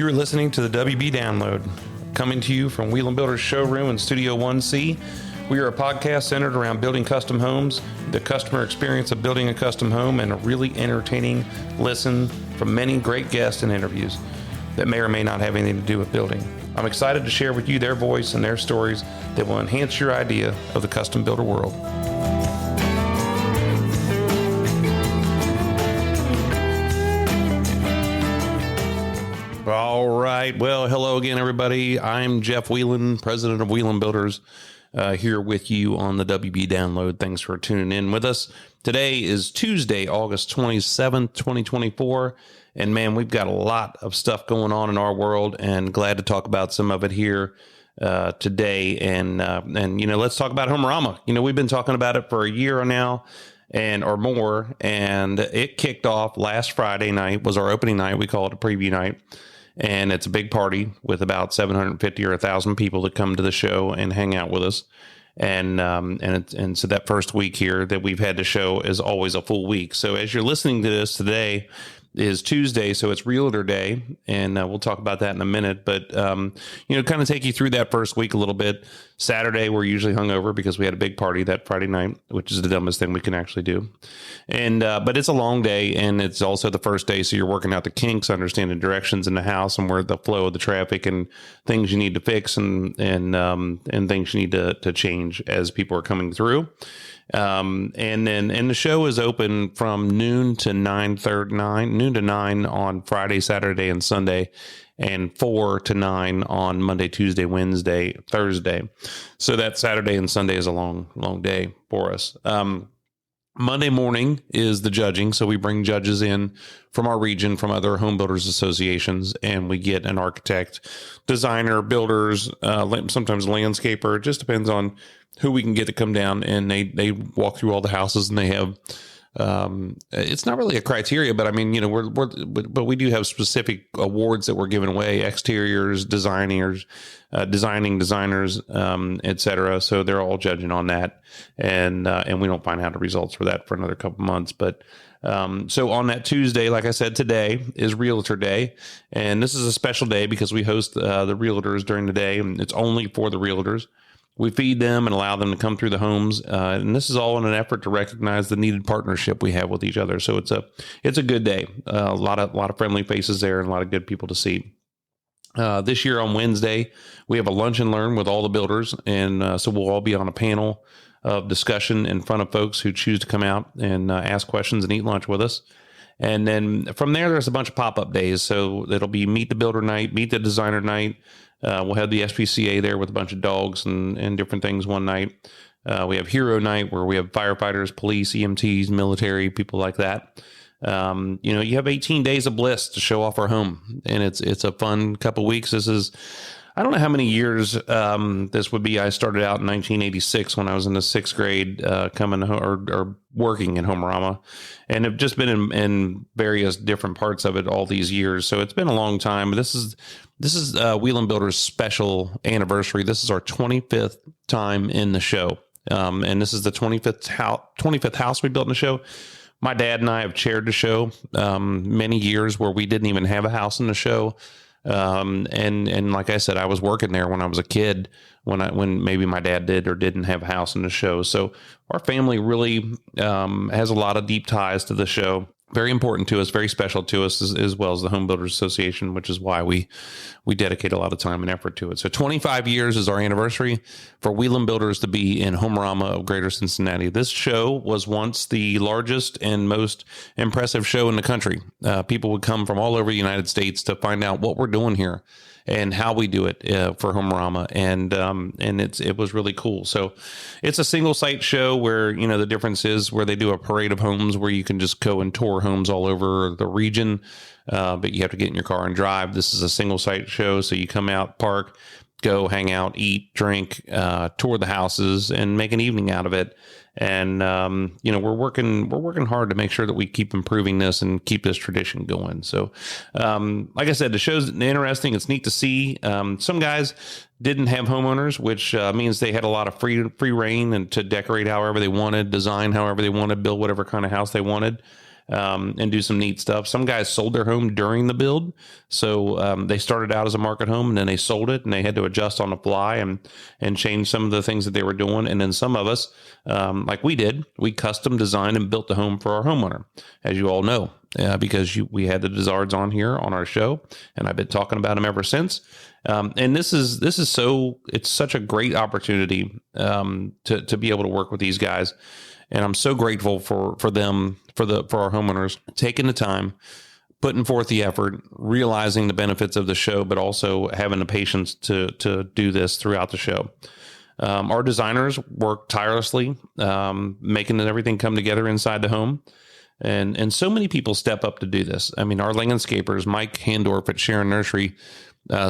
You're listening to the WB Download, coming to you from Wieland Builders showroom in Studio 1C. We are a podcast centered around building custom homes, the customer experience of building a custom home, and a really entertaining listen from many great guests and interviews that may or may not have anything to do with building. I'm excited to share with you their voice and their stories that will enhance your idea of the custom builder world. All right. Well, hello again, everybody. I'm Jeff Wieland, president of Wieland Builders, here with you on the WB Download. Thanks for tuning in with us. Today is Tuesday, August 27th, 2024. And man, we've got a lot of stuff going on in our world, and glad to talk about some of it here today. And let's talk about Homearama. We've been talking about it for a year now or more, and it kicked off last Friday night. Was our opening night. We call it a preview night. And it's a big party with about 750 or 1,000 people that come to the show and hang out with us. And so that first week here that we've had the show is always a full week. So as you're listening to this today is Tuesday, so it's Realtor Day, and we'll talk about that in a minute. But kind of take you through that first week a little bit. Saturday, we're usually hungover because we had a big party that Friday night, which is the dumbest thing we can actually do. And but it's a long day, and it's also the first day, so you're working out the kinks, understanding directions in the house and where the flow of the traffic and things you need to fix and things you need to change as people are coming through. And the show is open from noon to 9 on Friday, Saturday, and Sunday, and 4 to 9 on Monday, Tuesday, Wednesday, Thursday. So that Saturday and Sunday is a long day for us. Monday morning is the judging. So we bring judges in from our region, from other home builders associations, and we get an architect, designer, builders, sometimes landscaper. It just depends on who we can get to come down, and they walk through all the houses, and they have, it's not really a criteria, but I mean, but we do have specific awards that we're giving away: exteriors, designers, et cetera. So they're all judging on that. And we don't find out the results for that for another couple months. But, so on that Tuesday, like I said, today is Realtor Day, and this is a special day because we host, the realtors during the day, and it's only for the realtors. We feed them and allow them to come through the homes, and this is all in an effort to recognize the needed partnership we have with each other. So it's a good day. A lot of friendly faces there, and a lot of good people to see. This year on Wednesday, we have a lunch and learn with all the builders, and so we'll all be on a panel of discussion in front of folks who choose to come out and ask questions and eat lunch with us. And then from there's a bunch of pop-up days. So it'll be Meet the Builder Night, Meet the Designer Night. We'll have the SPCA there with a bunch of dogs and different things one night. We have Hero Night, where we have firefighters, police, EMTs, military, people like that. You have 18 days of bliss to show off our home, and it's a fun couple weeks. I don't know how many years this would be. I started out in 1986 when I was in the sixth grade, or working in Homearama, and have just been in various different parts of it all these years. So it's been a long time. This is Wieland Builders' special anniversary. This is our 25th time in the show, and this is the 25th house we built in the show. My dad and I have chaired the show many years where we didn't even have a house in the show. And like I said, I was working there when I was a kid, when maybe my dad did or didn't have a house in the show. So our family really has a lot of deep ties to the show. Very important to us, very special to us, as well as the Home Builders Association, which is why we dedicate a lot of time and effort to it. So 25 years is our anniversary for Wieland Builders to be in Homearama of Greater Cincinnati. This show was once the largest and most impressive show in the country. People would come from all over the United States to find out what we're doing here and how we do it for Homearama, and it was really cool. So it's a single site show where the difference is where they do a parade of homes where you can just go and tour homes all over the region, but you have to get in your car and drive. This is a single site show, so you come out, park, go hang out, eat, drink, tour the houses, and make an evening out of it. And, we're working hard to make sure that we keep improving this and keep this tradition going. So, like I said, the show's interesting. It's neat to see. Some guys didn't have homeowners, which means they had a lot of free reign and to decorate however they wanted, design however they wanted, build whatever kind of house they wanted. and do some neat stuff. Some guys sold their home during the build. So they started out as a market home and then they sold it and they had to adjust on the fly and change some of the things that they were doing. And then some of us, like we did, we custom designed and built the home for our homeowner, as you all know, because we had the Dierkers on here on our show, and I've been talking about them ever since. And this is it's such a great opportunity to be able to work with these guys. And I'm so grateful for them, for our homeowners taking the time, putting forth the effort, realizing the benefits of the show, but also having the patience to do this throughout the show. Our designers work tirelessly, making everything come together inside the home. And so many people step up to do this. I mean, our landscapers, Mike Handorf at Sharon Nursery,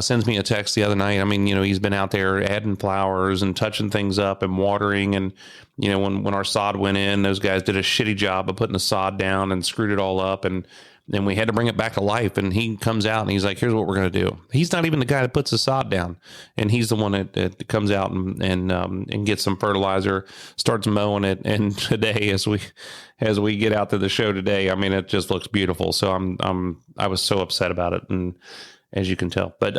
sends me a text the other night. I mean, he's been out there adding flowers and touching things up and watering. And, when our sod went in, those guys did a shitty job of putting the sod down and screwed it all up. And then we had to bring it back to life. And he comes out and he's like, here's what we're going to do. He's not even the guy that puts the sod down. And he's the one that comes out and gets some fertilizer, starts mowing it. And today, as we get out to the show today, I mean, it just looks beautiful. So I was so upset about it. And as you can tell, but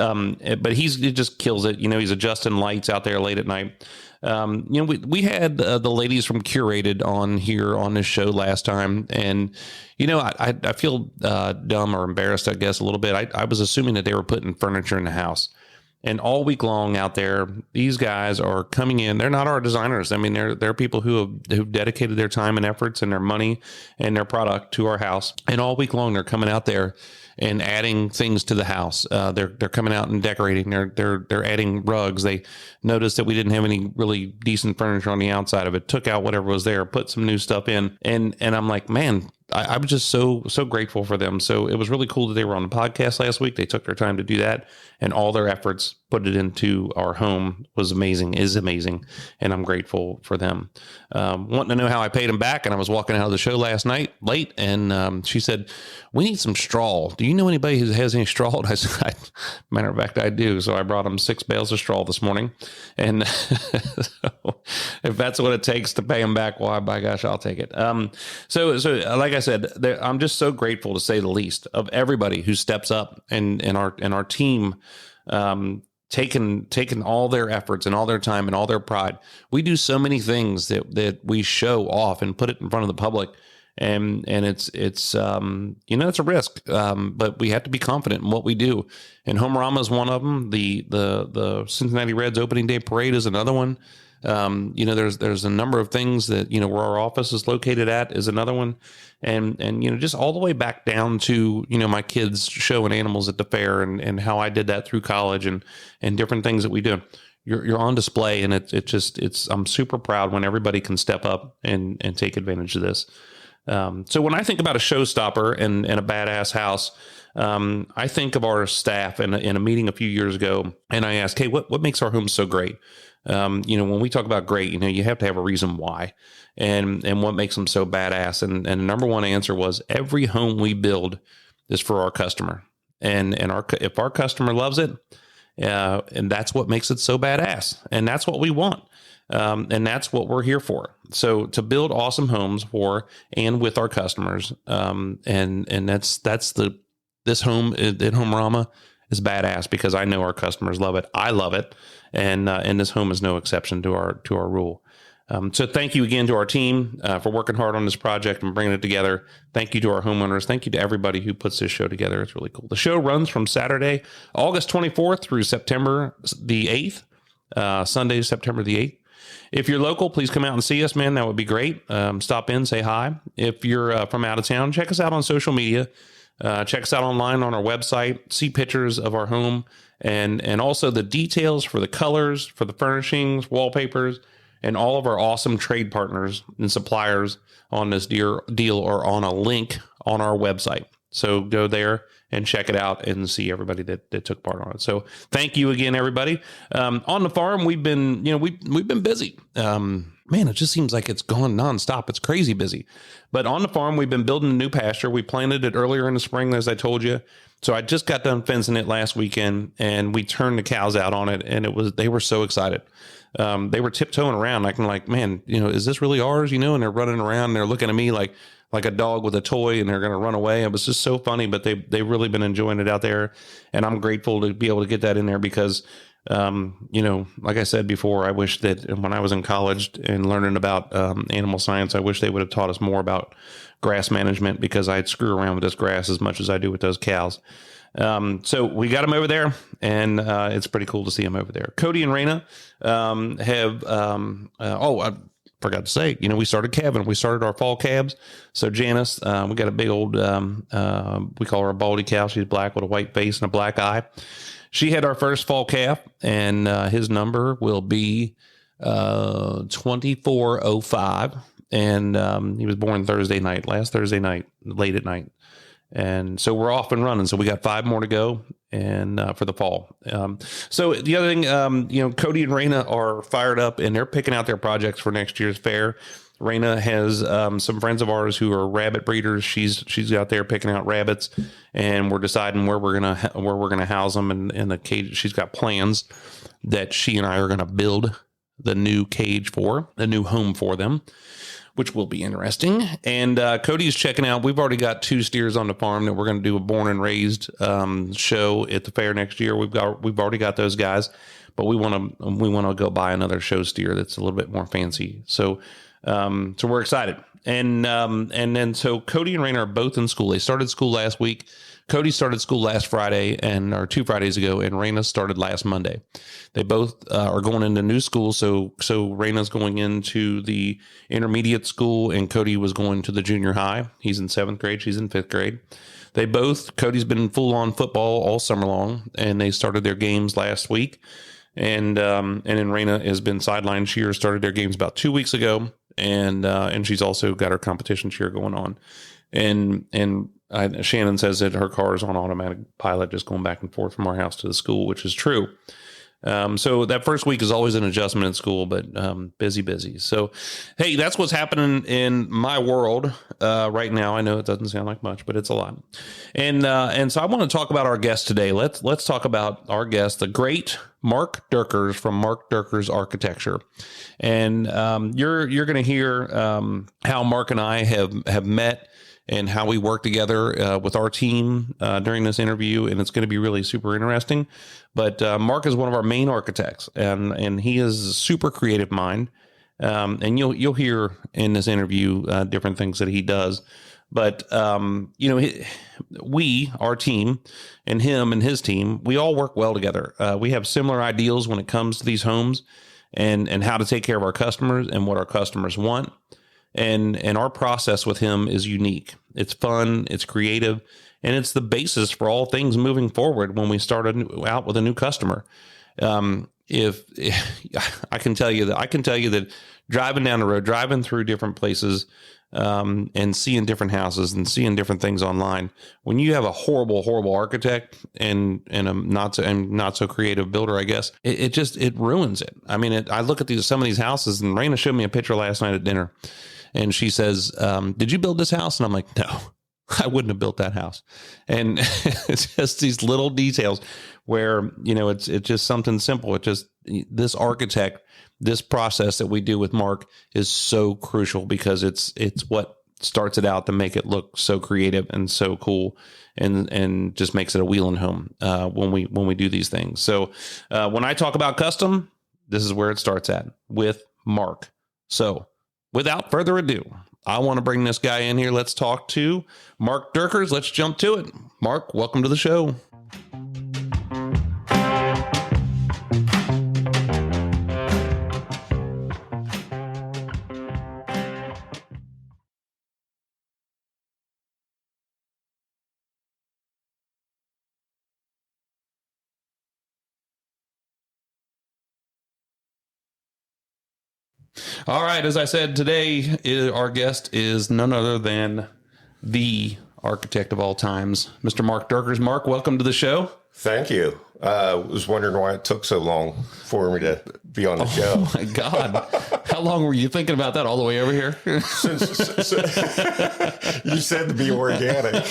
he just kills it. He's adjusting lights out there late at night. We had the ladies from Curated on here on this show last time. And, I feel dumb or embarrassed, I guess, a little bit. I was assuming that they were putting furniture in the house. And all week long out there, these guys are coming in. They're not our designers. I mean, they're people who've dedicated their time and efforts and their money and their product to our house. And all week long, they're coming out there and adding things to the house. They're coming out and decorating. They're adding rugs. They noticed that we didn't have any really decent furniture on the outside of it. Took out whatever was there, put some new stuff in, and I'm like, man, I was just so grateful for them. So it was really cool that they were on the podcast last week. They took their time to do that, and all their efforts put it into our home is amazing. And I'm grateful for them. Wanting to know how I paid them back. And I was walking out of the show last night late, and she said, we need some straw. Do you know anybody who has any straw? And I said, matter of fact, I do. So I brought them 6 bales of straw this morning. And so if that's what it takes to pay them back, why, by gosh, I'll take it. So like I said, I'm just so grateful, to say the least, of everybody who steps up and our team, taking all their efforts and all their time and all their pride. We do so many things that we show off and put it in front of the public. And it's it's a risk, but we have to be confident in what we do. And Homearama is one of them. The Cincinnati Reds opening day parade is another one. There's a number of things that, where our office is located at is another one. And just all the way back down to, my kids showing animals at the fair and how I did that through college and different things that we do. You're on display, and I'm super proud when everybody can step up and take advantage of this. So when I think about a showstopper and a badass house, I think of our staff in a meeting a few years ago, and I asked, hey, what makes our homes so great? When we talk about great, you have to have a reason why and what makes them so badass. And the number one answer was every home we build is for our customer. And if our customer loves it, and that's what makes it so badass. And that's what we want. And that's what we're here for. So to build awesome homes for and with our customers. And this home at Homearama is badass because I know our customers love it. I love it. And this home is no exception to our rule. So thank you again to our team for working hard on this project and bringing it together. Thank you to our homeowners. Thank you to everybody who puts this show together. It's really cool. The show runs from Saturday, August 24th through September the 8th, Sunday, September the 8th. If you're local, please come out and see us, man. That would be great. Stop in, say hi. If you're from out of town, check us out on social media. Check us out online on our website. See pictures of our home and also the details for the colors, for the furnishings, wallpapers, and all of our awesome trade partners and suppliers on this deal or on a link on our website. So go there and check it out and see everybody that took part on it. So thank you again, everybody. On the farm, we've been busy. Man, it just seems like it's gone nonstop. It's crazy busy. But on the farm, we've been building a new pasture. We planted it earlier in the spring, as I told you. So I just got done fencing it last weekend, and we turned the cows out on it, and they were so excited. They were tiptoeing around, like, man, is this really ours? And they're running around, and they're looking at me like like a dog with a toy and they're going to run away. It was just so funny, but they've really been enjoying it out there. And I'm grateful to be able to get that in there because, like I said before, I wish that when I was in college and learning about animal science, I wish they would have taught us more about grass management because I'd screw around with this grass as much as I do with those cows. So we got them over there, and it's pretty cool to see them over there. Cody and Raina I forgot to say, we started calving. We started our fall calves. So Janice, we got a big old, we call her a baldy cow. She's black with a white face and a black eye. She had our first fall calf, and his number will be 2405. And he was born last Thursday night, late at night. And so we're off and running. So we got 5 more to go and for the fall. So the other thing, Cody and Raina are fired up and they're picking out their projects for next year's fair. Raina has some friends of ours who are rabbit breeders. She's out there picking out rabbits, and we're deciding where we're gonna house them in the cage. She's got plans that she and I are gonna build the new cage for, a new home for them, which will be interesting. And Cody's checking out. We've already got 2 steers on the farm that we're going to do a born and raised show at the fair next year. We've already got those guys, but we want to go buy another show steer that's a little bit more fancy. So we're excited. And then Cody and Raina are both in school. They started school last week. Cody started school last Friday or 2 Fridays ago, and Raina started last Monday. They both are going into new school. So Raina's going into the intermediate school, and Cody was going to the junior high. He's in 7th grade. She's in 5th grade. Cody's been full on football all summer long, and they started their games last week. And then Raina has been sideline cheer, started their games about 2 weeks ago. And she's also got her competition cheer going on. And Shannon says that her car is on automatic pilot, just going back and forth from our house to the school, which is true. So that first week is always an adjustment in school, but busy. So, hey, that's what's happening in my world right now. I know it doesn't sound like much, but it's a lot. And so I want to talk about our guest today. Let's talk about our guest, the great Mark Dierkers from Mark Dierkers Architecture. And you're going to hear how Mark and I have met and how we work together with our team during this interview. And it's going to be really super interesting. But Mark is one of our main architects, and he is a super creative mind. And you'll hear in this interview different things that he does. But, our team and him and his team, we all work well together. We have similar ideals when it comes to these homes and how to take care of our customers and what our customers want. And our process with him is unique. It's fun, it's creative, and it's the basis for all things moving forward when we start out with a new customer. If I can tell you that driving down the road, driving through different places, and seeing different houses and seeing different things online, when you have a horrible architect and a not so creative builder, I guess it ruins it. I mean, I look at some of these houses, and Raina showed me a picture last night at dinner, and she says, "Did you build this house?" And I'm like, "No, I wouldn't have built that house." And it's just these little details where, it's just something simple. It just, this architect, this process that we do with Mark is so crucial because it's what starts it out to make it look so creative and so cool and just makes it a Wieland home when we do these things. So when I talk about custom, this is where it starts at with Mark. So without further ado, I want to bring this guy in here. Let's talk to Mark Dierkers. Let's jump to it. Mark, welcome to the show. All right. As I said, today, our guest is none other than the architect of all times, Mr. Mark Dierkers. Mark, welcome to the show. Thank you. I was wondering why it took so long for me to be on the show. Oh, my God. How long were you thinking about that all the way over here? You said to be organic.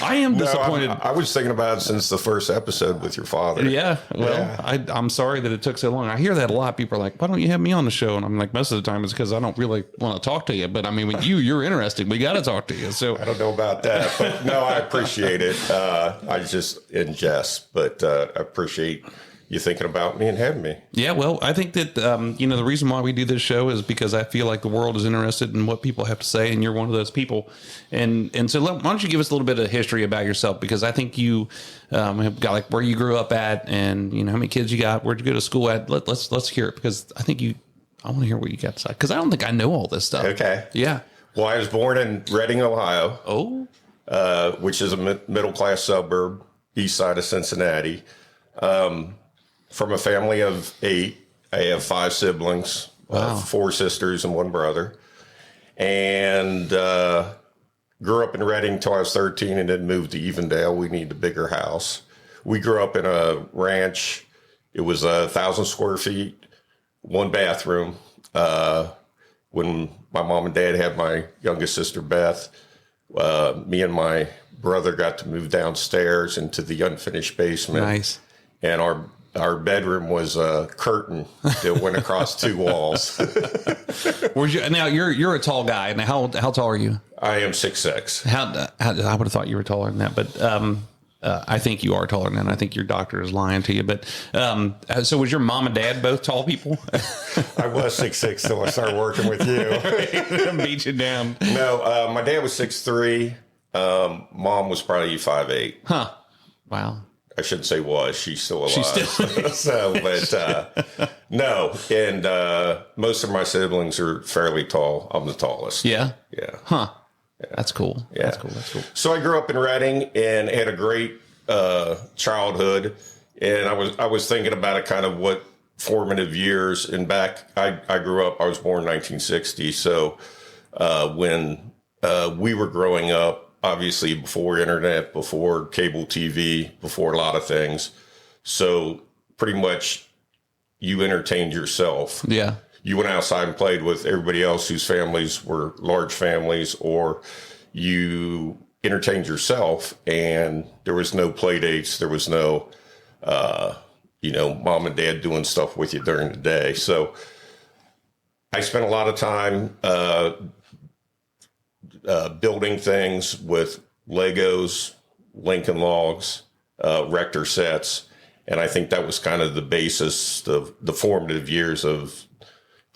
I am disappointed. I was thinking about it since the first episode with your father. Yeah. Well, I'm sorry that it took so long. I hear that a lot. People are like, why don't you have me on the show? And I'm like, most of the time it's because I don't really want to talk to you. But I mean, with you're interesting. We got to talk to you. So I don't know about that, but no, I appreciate it. I just in jest, but I appreciate you thinking about me and having me. Yeah, well, I think that, the reason why we do this show is because I feel like the world is interested in what people have to say, and you're one of those people. And so why don't you give us a little bit of history about yourself? Because I think you have got like where you grew up at, and how many kids you got, where'd you go to school at? Let's hear it, because I think I want to hear what you got to say, because I don't think I know all this stuff. Okay. Yeah. Well, I was born in Reading, Ohio. Oh. Which is a middle-class suburb, east side of Cincinnati. From a family of 8, I have 5 siblings, Wow. 4 sisters and 1 brother, and grew up in Reading until I was 13 and then moved to Evendale. We needed a bigger house. We grew up in a ranch. It was 1,000 square feet, 1 bathroom. When my mom and dad had my youngest sister, Beth, me and my brother got to move downstairs into the unfinished basement. Nice. And our bedroom was a curtain that went across 2 walls. Now you're a tall guy. Now how tall are you? I am 6'6". I would have thought you were taller than that, but I think you are taller than that. I think your doctor is lying to you. But so was your mom and dad both tall people? I was 6'6" till I started working with you. Beat you down. No, my dad was 6'3". Mom was probably 5'8". Huh. Wow. I shouldn't say was. She's still alive. She's still So, but no. And most of my siblings are fairly tall. I'm the tallest. Yeah. Yeah. Huh. Yeah. That's cool. Yeah. That's cool. So I grew up in Reading and had a great childhood. And I was thinking about it, kind of what formative years. And back, I grew up, I was born in 1960. So when we were growing up, obviously before internet, before cable TV, before a lot of things. So pretty much you entertained yourself. Yeah. You went outside and played with everybody else whose families were large families, or you entertained yourself, and there was no play dates. There was no, mom and dad doing stuff with you during the day. So I spent a lot of time building things with Legos, Lincoln Logs, Rector sets. And I think that was kind of the basis of the formative years of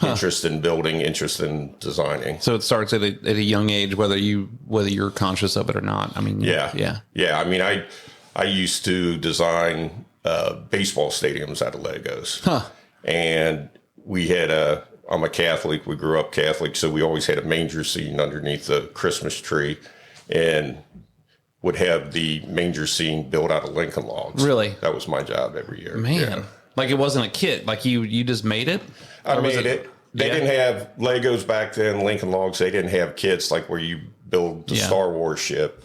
interest in building, interest in designing. So it starts at a young age, whether you're conscious of it or not. I mean, yeah. I mean, I used to design baseball stadiums out of Legos. Huh. And we had I'm a Catholic. We grew up Catholic, so we always had a manger scene underneath the Christmas tree, and would have the manger scene built out of Lincoln Logs. Really? That was my job every year. Man, yeah. Like it wasn't a kit. Like you just made it? I made it. They didn't have Legos back then, Lincoln Logs. They didn't have kits like where you build the Star Wars ship,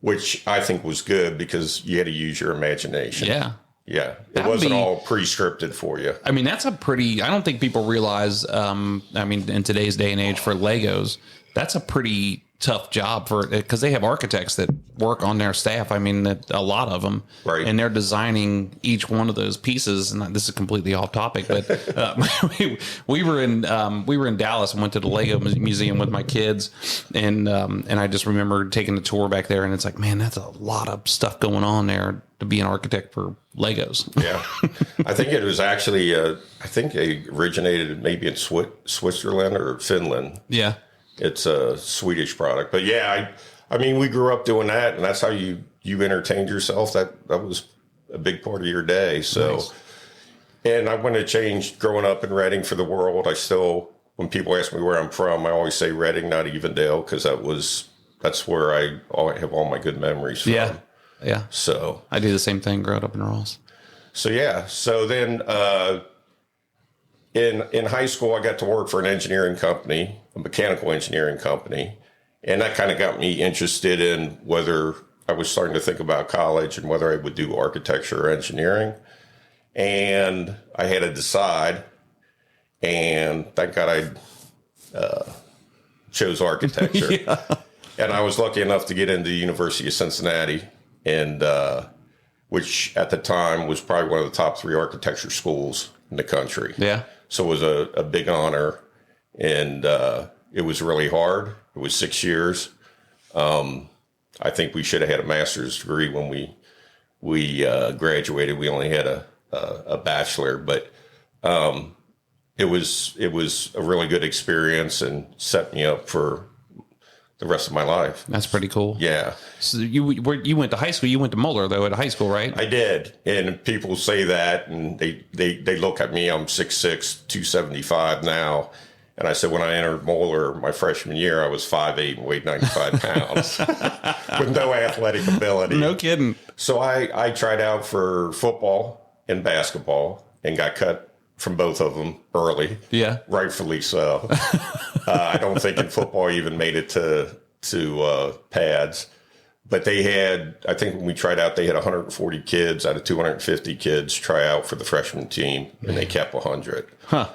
which I think was good because you had to use your imagination. Yeah. Yeah. It wasn't all pre-scripted for you. I mean, that's I don't think people realize, in today's day and age for Legos, that's a pretty tough job because they have architects that work on their staff. I mean, a lot of them, right? And they're designing each one of those pieces. And this is completely off topic, but we were in Dallas and went to the Lego museum with my kids, and I just remember taking the tour back there, and it's like, man, that's a lot of stuff going on there to be an architect for Legos. Yeah, I think it was actually I think they originated maybe in Switzerland or Finland. Yeah. It's a Swedish product, but yeah, I mean, we grew up doing that, and that's how you entertained yourself. That was a big part of your day. So, nice. And I wouldn't have changed growing up in Reading for the world. I still, when people ask me where I'm from, I always say Reading, not Evendale, because that's where I have all my good memories from. Yeah. So I do the same thing growing up in Ross. So yeah. So then in high school, I got to work for an engineering company, a mechanical engineering company. And that kind of got me interested in whether I was starting to think about college and whether I would do architecture or engineering. And I had to decide. And thank God I chose architecture. And I was lucky enough to get into the University of Cincinnati, and which at the time was probably one of the top 3 architecture schools in the country. Yeah. So it was a big honor, and it was really hard. It was 6 years. I think we should have had a master's degree when we graduated. We only had a bachelor, but it was a really good experience and set me up for the rest of my life. That's pretty cool. Yeah. So you went to high school. You went to Muller though at high school, right? I did, and people say that, and they look at me. I'm 6'6", 275 now. And I said, when I entered Muller my freshman year, I was 5'8" and weighed 95 pounds with no athletic ability. No kidding. So I tried out for football and basketball and got cut from both of them early. Yeah. Rightfully so. I don't think in football even made it to pads. But they had, I think when we tried out, they had 140 kids out of 250 kids try out for the freshman team, and they kept 100. Huh.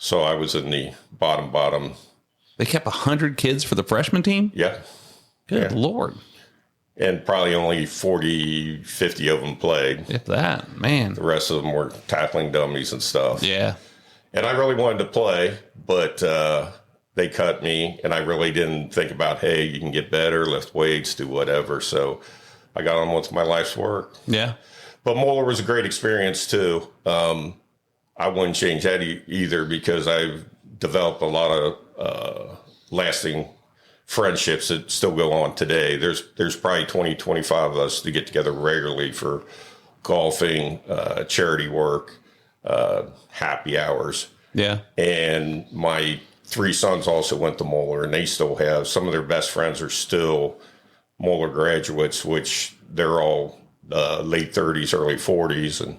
So I was in the bottom. They kept 100 kids for the freshman team? Yeah. Good Lord. And probably only 40, 50 of them played. If that, man. The rest of them were tackling dummies and stuff. Yeah. And I really wanted to play, but they cut me, and I really didn't think about, hey, you can get better, lift weights, do whatever. So I got on with my life's work. Yeah. But Muller was a great experience, too. I wouldn't change that either, because I've developed a lot of lasting friendships that still go on today. There's probably 20, 25 of us that get together regularly for golfing, charity work, happy hours. Yeah. And my 3 sons also went to Muller, and they still have some of their best friends are still Muller graduates, which they're all late 30s, early 40s. And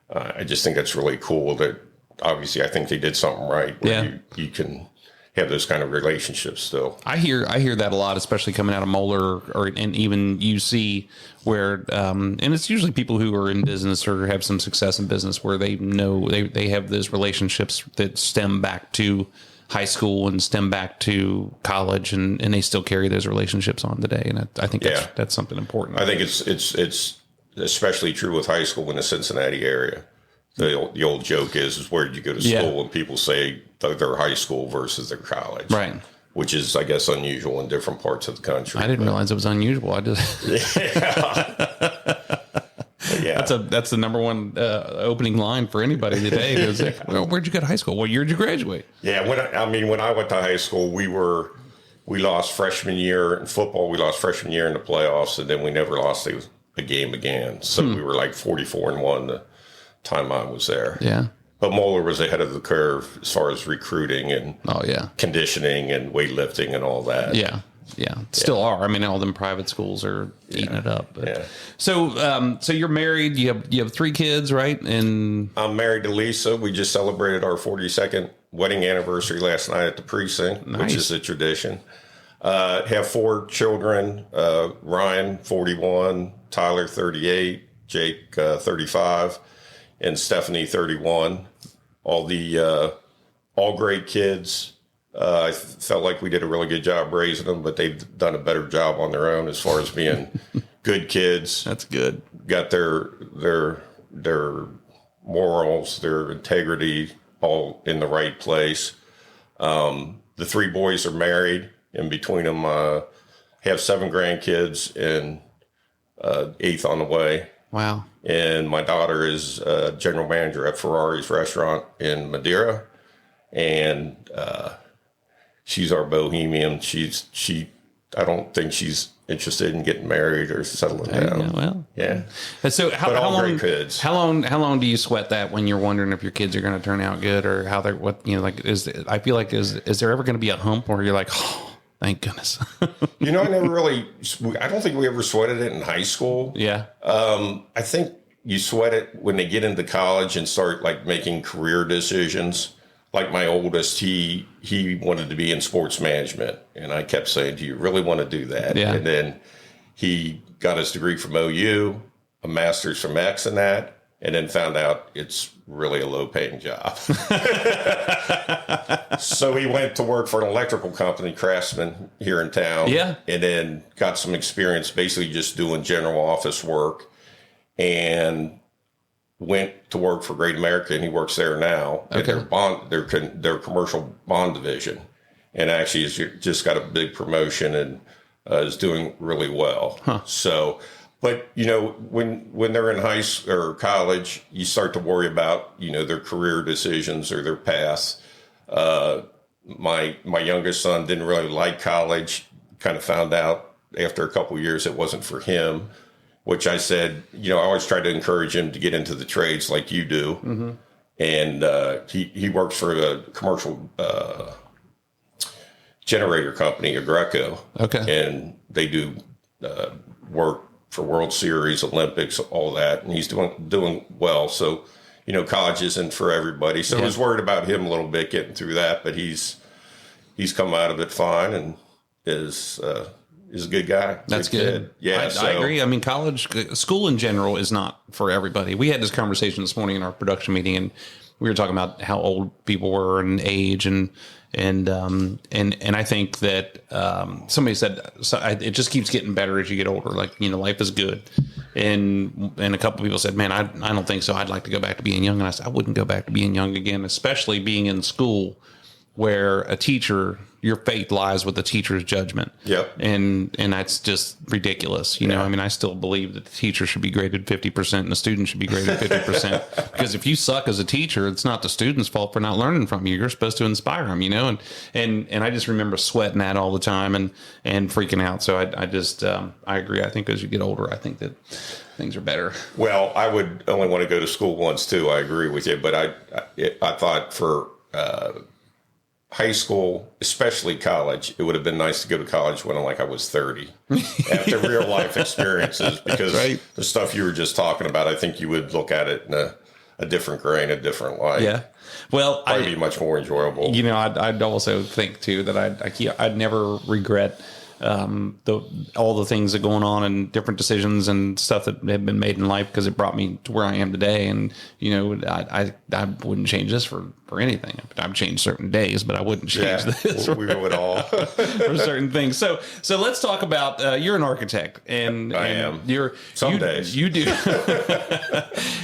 I just think that's really cool that obviously I think they did something right. Where you can have those kind of relationships still. I hear that a lot, especially coming out of Muller and even UC, where and it's usually people who are in business or have some success in business where they know they have those relationships that stem back to high school and stem back to college, and they still carry those relationships on today. And I think that's something important. I think it's especially true with high school in the Cincinnati area. The old joke is where did you go to school? And people say their high school versus their college. Right. Which is, I guess, unusual in different parts of the country. I didn't realize it was unusual. I just Yeah. That's the number one opening line for anybody today. Is like, well, where'd you go to high school? What year did you graduate? Yeah. When I went to high school, we lost freshman year in football. We lost freshman year in the playoffs, and then we never lost a game again. So we were like 44-1 the time I was there. Yeah. But Muller was ahead of the curve as far as recruiting and conditioning and weightlifting and all that. Yeah. Yeah. Still are. I mean, all them private schools are eating it up. But. Yeah. So you're married. You have 3 kids, right? And I'm married to Lisa. We just celebrated our 42nd wedding anniversary last night at the precinct, which is a tradition. Have 4 children, Ryan, 41, Tyler, 38, Jake, 35, and Stephanie, 31. All great kids. I felt like we did a really good job raising them, but they've done a better job on their own as far as being good kids. That's good. Got their morals, their integrity all in the right place. The 3 boys are married, and between them have 7 grandkids and 8th on the way. Wow. And my daughter is general manager at Ferrari's restaurant in Madeira, and she's our bohemian. I don't think she's interested in getting married or settling down. Yeah, well, yeah. And so how long? Great kids. How long do you sweat that when you're wondering if your kids are going to turn out good or how they're I feel like is there ever going to be a hump where you're like, oh, thank goodness. I don't think we ever sweated it in high school. Yeah. I think you sweat it when they get into college and start like making career decisions. Like my oldest, he wanted to be in sports management. And I kept saying, do you really want to do that? Yeah. And then he got his degree from OU, a master's from X in that. and then found out it's really a low-paying job. So he went to work for an electrical company, Craftsman, here in town. Yeah. And then got some experience basically just doing general office work, and went to work for Great America, and he works there now. Okay. Their commercial bond division, and actually has just got a big promotion and is doing really well. Huh. So, but when they're in high school or college, you start to worry about their career decisions or their paths. My youngest son didn't really like college. Kind of found out after a couple of years it wasn't for him. Which I said, I always try to encourage him to get into the trades like you do. Mm-hmm. And he works for a commercial generator company, a Greco. Okay. And they do work for World Series, Olympics, all that. And he's doing well. So, college isn't for everybody. So I was worried about him a little bit getting through that. But he's come out of it fine and is a good guy. That's good. Yeah, I agree. I mean, school in general is not for everybody. We had this conversation this morning in our production meeting, and we were talking about how old people were and age, and I think that somebody said it just keeps getting better as you get older. Like, life is good, and a couple of people said, "Man, I don't think so. I'd like to go back to being young." And I said, "I wouldn't go back to being young again, especially being in school where a teacher." Your fate lies with the teacher's judgment. Yep. And that's just ridiculous. I mean, I still believe that the teacher should be graded 50% and the student should be graded 50%. Because if you suck as a teacher, it's not the student's fault for not learning from you. You're supposed to inspire them, and I just remember sweating that all the time and freaking out. So I agree. I think as you get older, I think that things are better. Well, I would only want to go to school once too. I agree with you. But I thought for, high school, especially college, it would have been nice to go to college when I was 30 after real life experiences, because the stuff you were just talking about, I think you would look at it in a different grain, a different light. Yeah. Well, probably be much more enjoyable. I'd also think too that I'd never regret all the things that are going on and different decisions and stuff that have been made in life, because it brought me to where I am today. And, I wouldn't change this for anything. I've changed certain days, but I wouldn't change this. We would all for certain things. So let's talk about, you're an architect, and I am. Some days you do,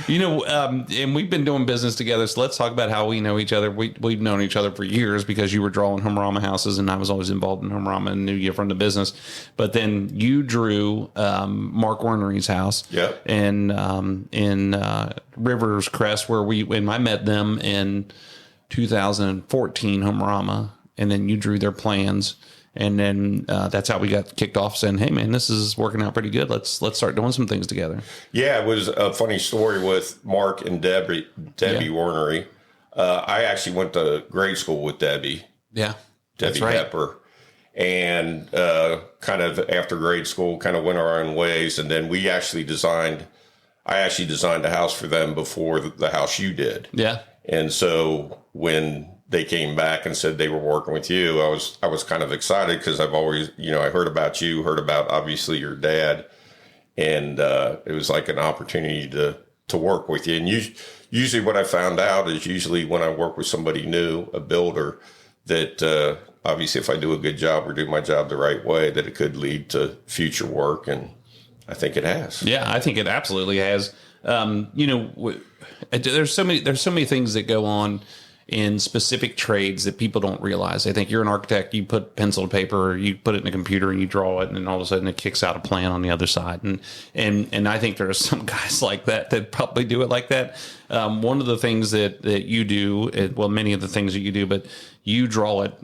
and we've been doing business together. So let's talk about how we know each other. We've known each other for years because you were drawing Homearama houses and I was always involved in Homearama and knew you from the business. But then you drew Mark Wernery's house. Yep. And in Rivers Crest, where I met them in 2014, Homearama, and then you drew their plans, and then that's how we got kicked off, saying, "Hey, man, this is working out pretty good. Let's start doing some things together." Yeah, it was a funny story with Mark and Debbie Wernery. I actually went to grade school with Debbie. Yeah, Debbie Pepper. And kind of after grade school, kind of went our own ways. And then I actually designed a house for them before the house you did. Yeah. And so when they came back and said they were working with you, I was kind of excited, because I've always, I heard about you, heard about obviously your dad. And it was like an opportunity to work with you. And usually what I found out is usually when I work with somebody new, a builder, that obviously if I do a good job or do my job the right way, that it could lead to future work. And I think it has. Yeah, I think it absolutely has. There's so many things that go on in specific trades that people don't realize. I think you're an architect, you put pencil to paper, or you put it in a computer and you draw it, and then all of a sudden it kicks out a plan on the other side. And I think there are some guys like that probably do it like that. One of the things that you do, many of the things that you do, but you draw it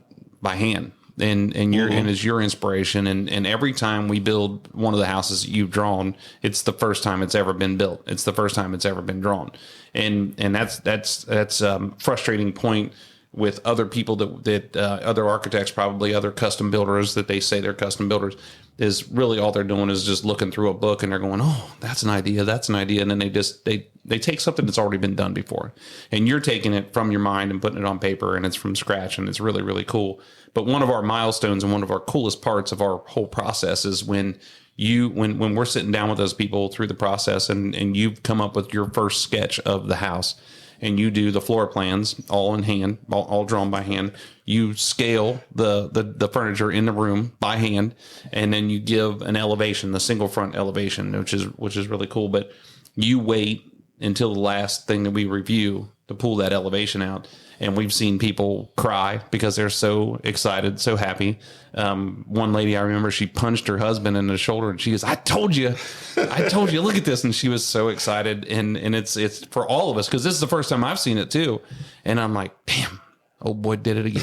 by hand. And is your inspiration. And every time we build one of the houses that you've drawn, it's the first time it's ever been built. It's the first time it's ever been drawn. And that's frustrating point with other people that other architects, probably other custom builders that they say they're custom builders, is really all they're doing is just looking through a book and they're going, oh, that's an idea. And then they take something that's already been done before, and you're taking it from your mind and putting it on paper, and it's from scratch, and it's really, really cool. But one of our milestones and one of our coolest parts of our whole process is when we're sitting down with those people through the process, and you've come up with your first sketch of the house, and you do the floor plans all in hand, all drawn by hand. You scale the furniture in the room by hand, and then you give an elevation, the single front elevation, which is really cool. But you wait until the last thing that we review to pull that elevation out. And we've seen people cry because they're so excited, so happy. One lady, I remember, she punched her husband in the shoulder, and she goes, I told you, look at this. And she was so excited. And it's for all of us, because this is the first time I've seen it too. And I'm like, damn, old boy did it again.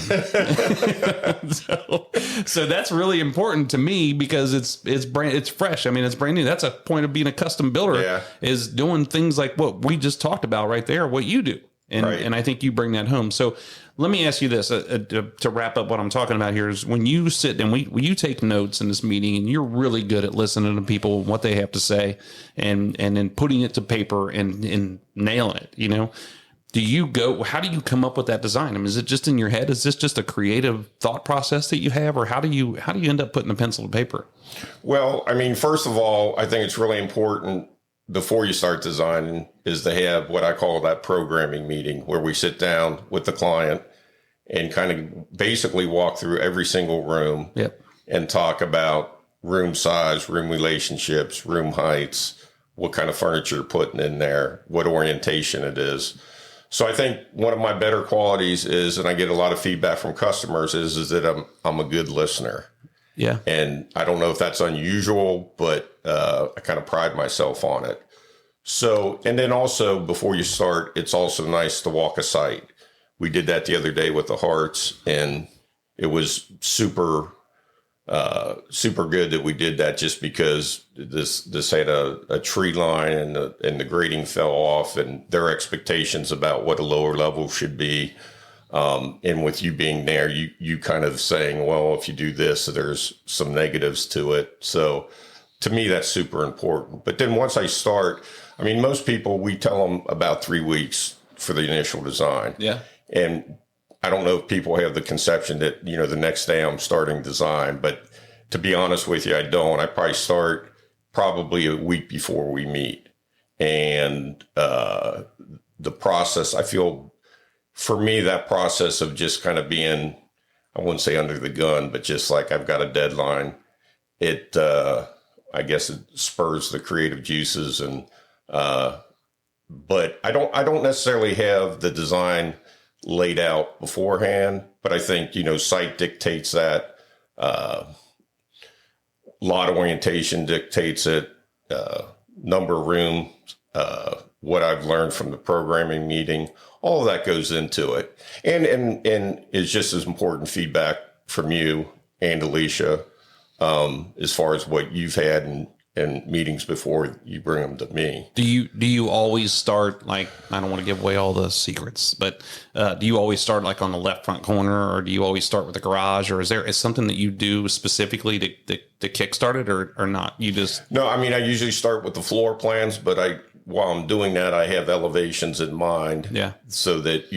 so that's really important to me, because it's fresh. I mean, it's brand new. That's a point of being a custom builder, is doing things like what we just talked about right there, what you do. And I think you bring that home. So let me ask you this to wrap up what I'm talking about here is, when you sit and when you take notes in this meeting, and you're really good at listening to people and what they have to say, and then putting it to paper and nailing it, how do you come up with that design? I mean, is it just in your head? Is this just a creative thought process that you have, or how do you end up putting a pencil to paper? Well, I mean, first of all, I think it's really important before you start designing is to have what I call that programming meeting, where we sit down with the client and kind of basically walk through every single room and talk about room size, room relationships, room heights, what kind of furniture you're putting in there, what orientation it is. So I think one of my better qualities is, and I get a lot of feedback from customers, is that I'm a good listener. Yeah. And I don't know if that's unusual, but I kind of pride myself on it. So, and then also before you start, it's also nice to walk a site. We did that the other day with the Hearts, and it was super good that we did that, just because this had a tree line, and the grading fell off, and their expectations about what a lower level should be. And with you being there, you kind of saying, well, if you do this, there's some negatives to it. So to me, that's super important. But then once I start, I mean, most people, we tell them about 3 weeks for the initial design. Yeah. And I don't know if people have the conception that, the next day I'm starting design, but to be honest with you, I don't. I probably start a week before we meet. And, the process, I feel, for me, that process of just kind of being, I wouldn't say under the gun, but just like I've got a deadline, I guess it spurs the creative juices. And, but I don't necessarily have the design laid out beforehand, but I think, site dictates that, lot orientation dictates it, number of rooms, what I've learned from the programming meeting, all of that goes into it. And it's just as important feedback from you and Alicia, as far as what you've had and meetings before you bring them to me. Do you always start, like, I don't want to give away all the secrets, but do you always start like on the left front corner, or do you always start with the garage, or is something that you do specifically to kickstart it, or not? You just... No, I mean, I usually start with the floor plans, but while I'm doing that, I have elevations in mind. Yeah. So that,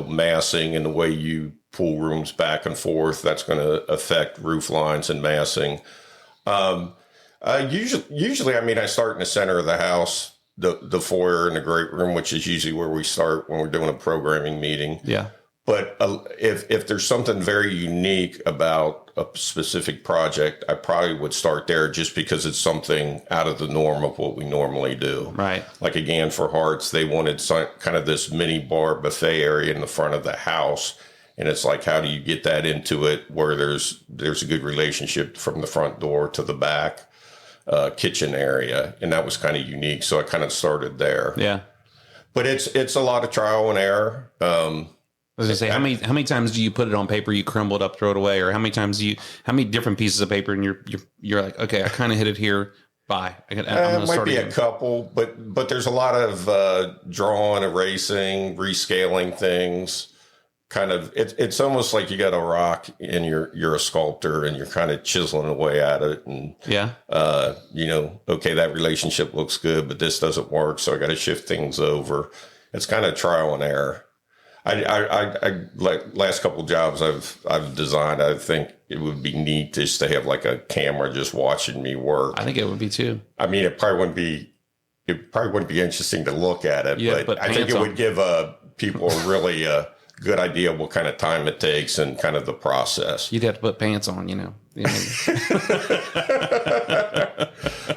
massing and the way you pull rooms back and forth, that's going to affect roof lines and massing. Usually, I mean, I start in the center of the house, the foyer and the great room, which is usually where we start when we're doing a programming meeting. Yeah. But if there's something very unique about a specific project, I probably would start there, just because it's something out of the norm of what we normally do. Right. Like, again, for Hearts, they wanted kind of this mini bar buffet area in the front of the house. And it's like, how do you get that into it where there's a good relationship from the front door to the back kitchen area? And that was kind of unique. So I kind of started there. Yeah. But it's a lot of trial and error. I was gonna say, how many times do you put it on paper, you crumble it up, throw it away, or how many different pieces of paper, and you're like, okay, I kind of hit it here. Bye. It might be a couple, but there's a lot of drawing, erasing, rescaling things, kind of, it's almost like you got a rock and you're a sculptor and you're kind of chiseling away at it. And, okay, that relationship looks good, but this doesn't work. So I got to shift things over. It's kind of trial and error. I like last couple of jobs I've designed. I think it would be neat just to have like a camera just watching me work. I think it would be too. I mean, it probably wouldn't be interesting to look at it, but I think it would give people a really good idea of what kind of time it takes and kind of the process. You'd have to put pants on,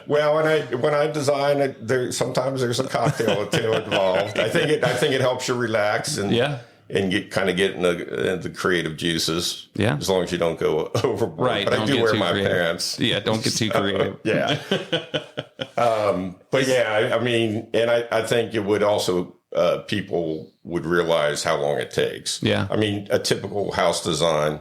Well, when I design it, sometimes there's a cocktail or two involved. I think it helps you relax and get in the creative juices. Yeah, as long as you don't go overboard. Right, but I do wear my creative. pants. Yeah, don't get too creative. Yeah. But yeah, I mean, and I think it would also people would realize how long it takes. Yeah, I mean, a typical house design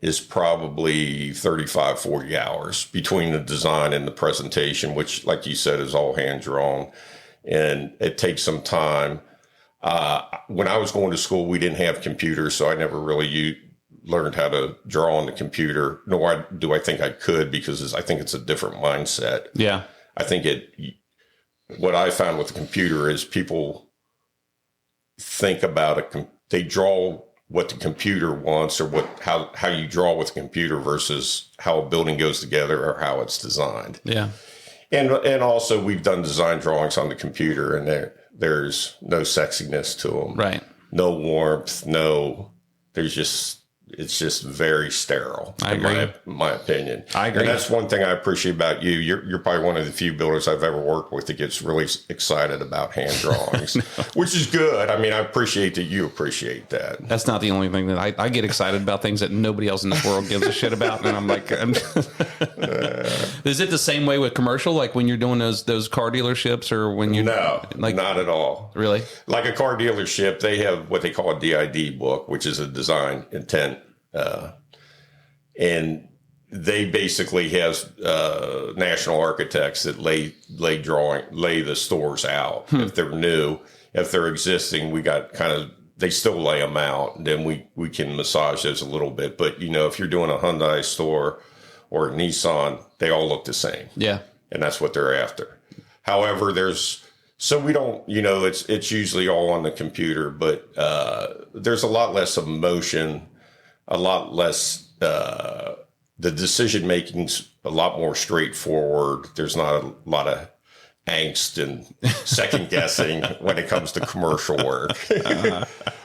is probably 35, 40 hours between the design and the presentation, which, like you said, is all hand drawn. And it takes some time. When I was going to school, we didn't have computers, so I never really learned how to draw on the computer, nor do I think I could, because I think it's a different mindset. Yeah. I think what I found with the computer is people think about they draw what the computer wants, or how you draw with the computer versus how a building goes together or how it's designed. Yeah. And also we've done design drawings on the computer, and there's no sexiness to them. Right. No warmth, it's just very sterile. I agree. In my opinion. I agree. And that's one thing I appreciate about you. You're probably one of the few builders I've ever worked with that gets really excited about hand drawings, which is good. I mean, I appreciate that you appreciate that. That's not the only thing that I get excited about, things that nobody else in this world gives a shit about. And I'm like, is it the same way with commercial? Like when you're doing those car dealerships, or when you not at all. Really? Like a car dealership, they have what they call a DID book, which is a design intent. And they basically have national architects that lay the stores out. If they're new, if they're existing, they still lay them out, and then we can massage those a little bit. But if you're doing a Hyundai store or a Nissan, they all look the same. Yeah, and that's what they're after. However, we don't, it's usually all on the computer, but there's a lot less emotion. A lot less, the decision making's a lot more straightforward. There's not a lot of angst and second guessing when it comes to commercial work.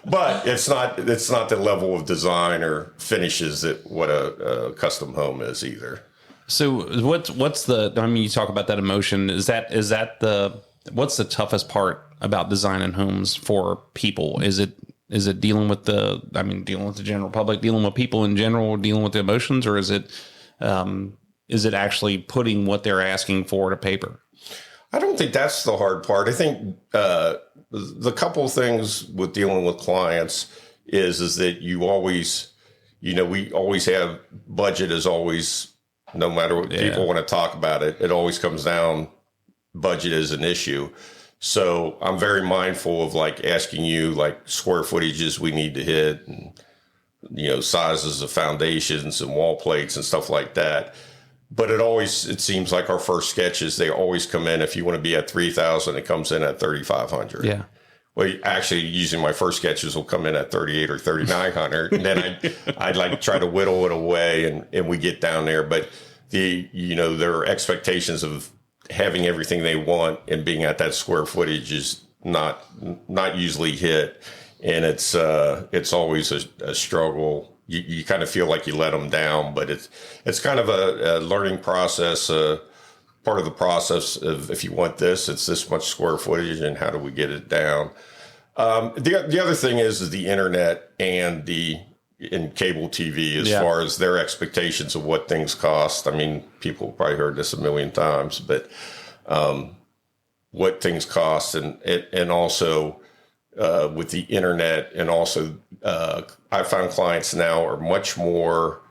But it's not the level of design or finishes that what a custom home is either. So what's you talk about that emotion. What's the toughest part about designing homes for people? Is it dealing with the general public, dealing with people in general, dealing with the emotions, or is it actually putting what they're asking for to paper? I don't think that's the hard part. I think the couple of things with dealing with clients is that you always, we always have budget is always, no matter what people want to talk about it, it always comes down, budget is an issue. So I'm very mindful of asking you square footages we need to hit, and, sizes of foundations and wall plates and stuff like that. But it seems like our first sketches, they always come in. If you want to be at 3,000, it comes in at 3,500. Yeah. Well, actually, usually my first sketches will come in at 38 or 3,900. And then I'd try to whittle it away and we get down there. But there are expectations of having everything they want and being at that square footage is not usually hit. And it's always a struggle. You kind of feel like you let them down, but it's kind of a learning process, part of the process of, if you want this, it's this much square footage and how do we get it down? The other thing is the internet and in cable TV as far as their expectations of what things cost. I mean, people probably heard this a million times, but what things cost and also with the internet, and also I found clients now are much more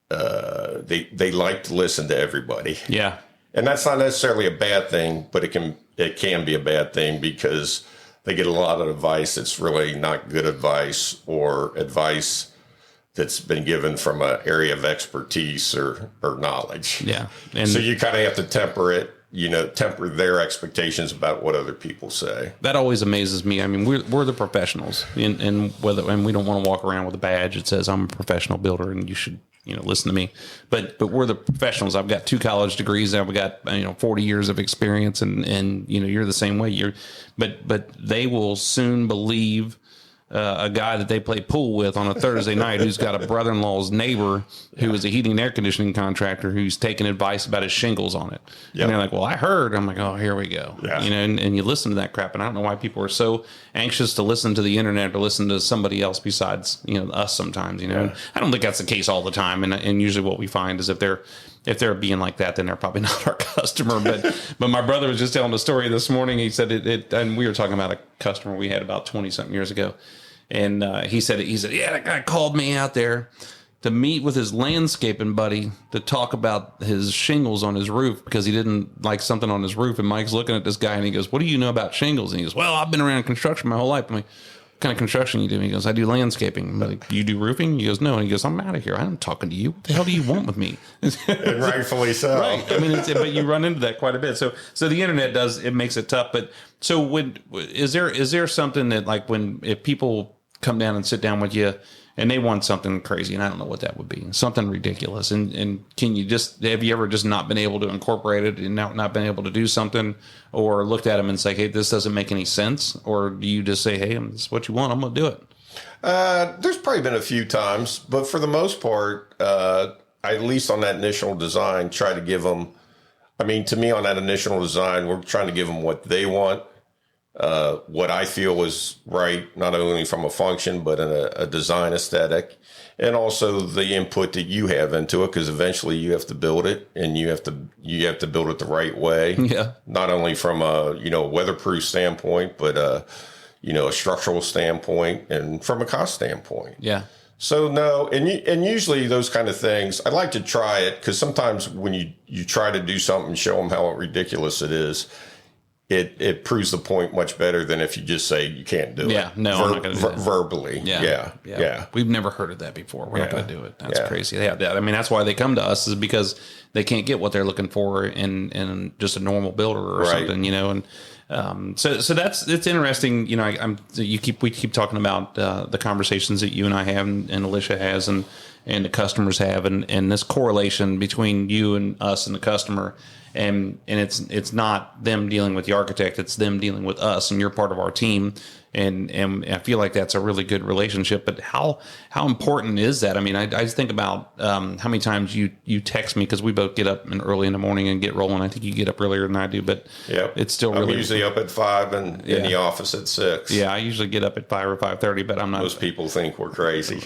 they like to listen to everybody. Yeah. And that's not necessarily a bad thing, but it can be a bad thing because they get a lot of advice that's really not good advice, or advice that's been given from an area of expertise or knowledge. Yeah. And so you kind of have to temper it, temper their expectations about what other people say. that always amazes me. I mean, we're the professionals, and we don't want to walk around with a badge that says I'm a professional builder and you should, listen to me. But we're the professionals. I've got 2 college degrees. I've got 40 years of experience, and you're the same way. But they will soon believe a guy that they play pool with on a Thursday night who's got a brother-in-law's neighbor who is a heating and air conditioning contractor who's taking advice about his shingles on it. Yep. And they're like, well, I heard. I'm like, oh, here we go. Yeah. And you listen to that crap. And I don't know why people are so anxious to listen to the internet or listen to somebody else besides, us sometimes, Yeah. I don't think that's the case all the time. And usually what we find is if they're being like that, then they're probably not our customer. But my brother was just telling a story this morning. He said and we were talking about a customer we had about 20 something years ago. And he said, yeah, that guy called me out there to meet with his landscaping buddy to talk about his shingles on his roof because he didn't like something on his roof. And Mike's looking at this guy and he goes, what do you know about shingles? And he goes, well, I've been around construction my whole life. I'm like, what kind of construction you do? And he goes, I do landscaping. I'm like, you do roofing? He goes, no. And he goes, I'm out of here. I'm talking to you. What the hell do you want with me? And rightfully so. Right. I mean, but you run into that quite a bit. So the internet it makes it tough. But so is there something that if people come down and sit down with you and they want something crazy, and I don't know what that would be, something ridiculous, and can you have you ever just not been able to incorporate it and not been able to do something, or looked at them and say, hey, this doesn't make any sense? Or do you just say, hey, this is what you want, I'm going to do it? There's probably been a few times, but for the most part, I, at least on that initial design, try to give them, to me on that initial design, we're trying to give them what they want. What I feel is right, not only from a function, but in a design aesthetic, and also the input that you have into it, because eventually you have to build it, and you have to build it the right way. Yeah. Not only from a weatherproof standpoint, but a structural standpoint, and from a cost standpoint. Yeah. So no, and usually those kind of things, I like to try it, because sometimes when you try to do something and show them how ridiculous it is, it proves the point much better than if you just say you can't do it. Yeah, no, I'm not going to do that. Verbally. Yeah. We've never heard of that before. We're not going to do it. That's crazy. Yeah, that's why they come to us, is because they can't get what they're looking for in just a normal builder or something, and so it's interesting. We keep talking about the conversations that you and I have, and Alicia has, and the customers have, and this correlation between you and us and the customer. And it's not them dealing with the architect, it's them dealing with us, and you're part of our team. And I feel like that's a really good relationship. But how important is that? I just think about how many times you text me, because we both get up early in the morning and get rolling. I think you get up earlier than I do, but it's still really. I'm usually up at 5 and in the office at 6. Yeah, I usually get up at 5 or 5:30, but I'm not. Most people think we're crazy.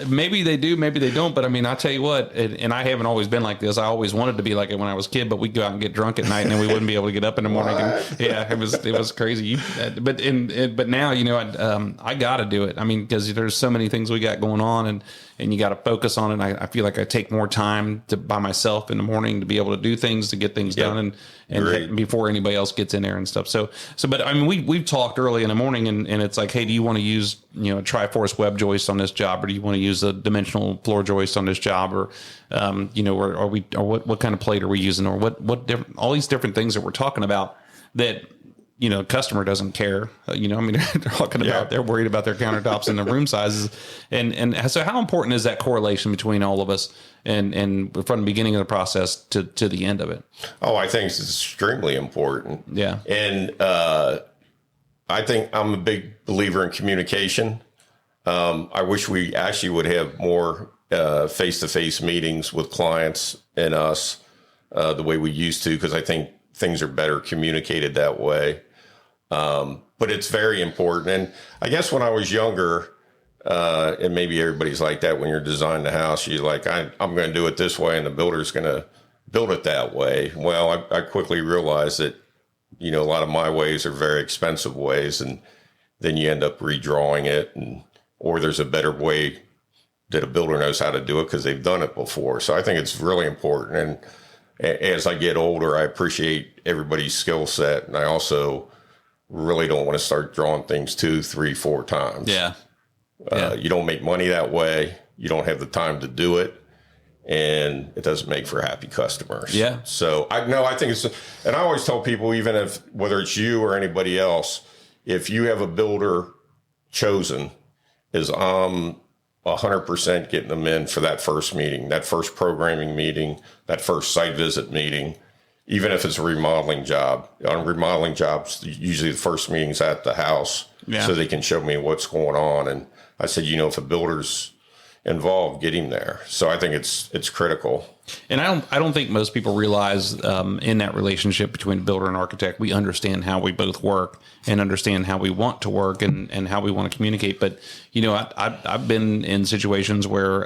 Maybe they do, maybe they don't. But I tell you what, and I haven't always been like this. I always wanted to be like it when I was a kid, but we'd go out and get drunk at night, and then we wouldn't be able to get up in the morning. And, it was crazy. But now, I got to do it. Because there's so many things we got going on, and you got to focus on it. I feel like I take more time by myself in the morning to be able to do things, to get things done, and before anybody else gets in there and stuff. But we've talked early in the morning, and it's like, hey, do you want to use a Triforce web joist on this job, or do you want to use a dimensional floor joist on this job, or what kind of plate are we using, or what different, all these different things that we're talking about that. Customer doesn't care. They're talking about, they're worried about their countertops and the room sizes. And so how important is that correlation between all of us and from the beginning of the process to the end of it? Oh, I think it's extremely important. Yeah. And I think I'm a big believer in communication. I wish we actually would have more face-to-face meetings with clients and us the way we used to, because I think things are better communicated that way. But it's very important. And I guess when I was younger, and maybe everybody's like that when you're designing a house, you're like, I'm going to do it this way, and the builder's going to build it that way. Well, I quickly realized that, a lot of my ways are very expensive ways, and then you end up redrawing it, or there's a better way that a builder knows how to do it because they've done it before. So I think it's really important. And as I get older, I appreciate everybody's skill set, and I also really don't want to start drawing things 2, 3, 4 times. Yeah. You don't make money that way. You don't have the time to do it. And it doesn't make for happy customers. Yeah. So I think it's, and I always tell people, even if, whether it's you or anybody else, if you have a builder chosen, is 100% getting them in for that first meeting, that first programming meeting, that first site visit meeting, even if it's a remodeling job. On remodeling jobs, usually the first meeting's at the house, so they can show me what's going on. And I said, if a builder's involved, get him there. So I think it's critical. And I don't think most people realize in that relationship between builder and architect, we understand how we both work and understand how we want to work and how we want to communicate. But, I've been in situations where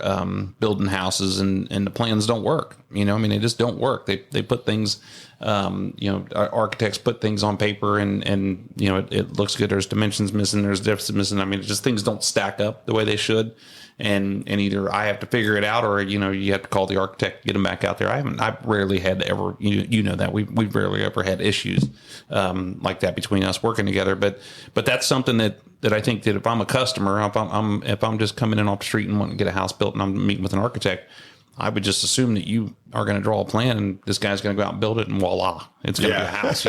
building houses and the plans don't work. They just don't work. They put things, architects put things on paper and it looks good. There's dimensions missing. There's differences missing. Just things don't stack up the way they should. And either I have to figure it out or, you have to call the architect, get them back out there. I've rarely had ever, that we've rarely ever had issues, like that between us working together. But that's something that I think that if I'm a customer, if I'm just coming in off the street and wanting to get a house built and I'm meeting with an architect, I would just assume that you are going to draw a plan and this guy's going to go out and build it and voila, it's going to be a house,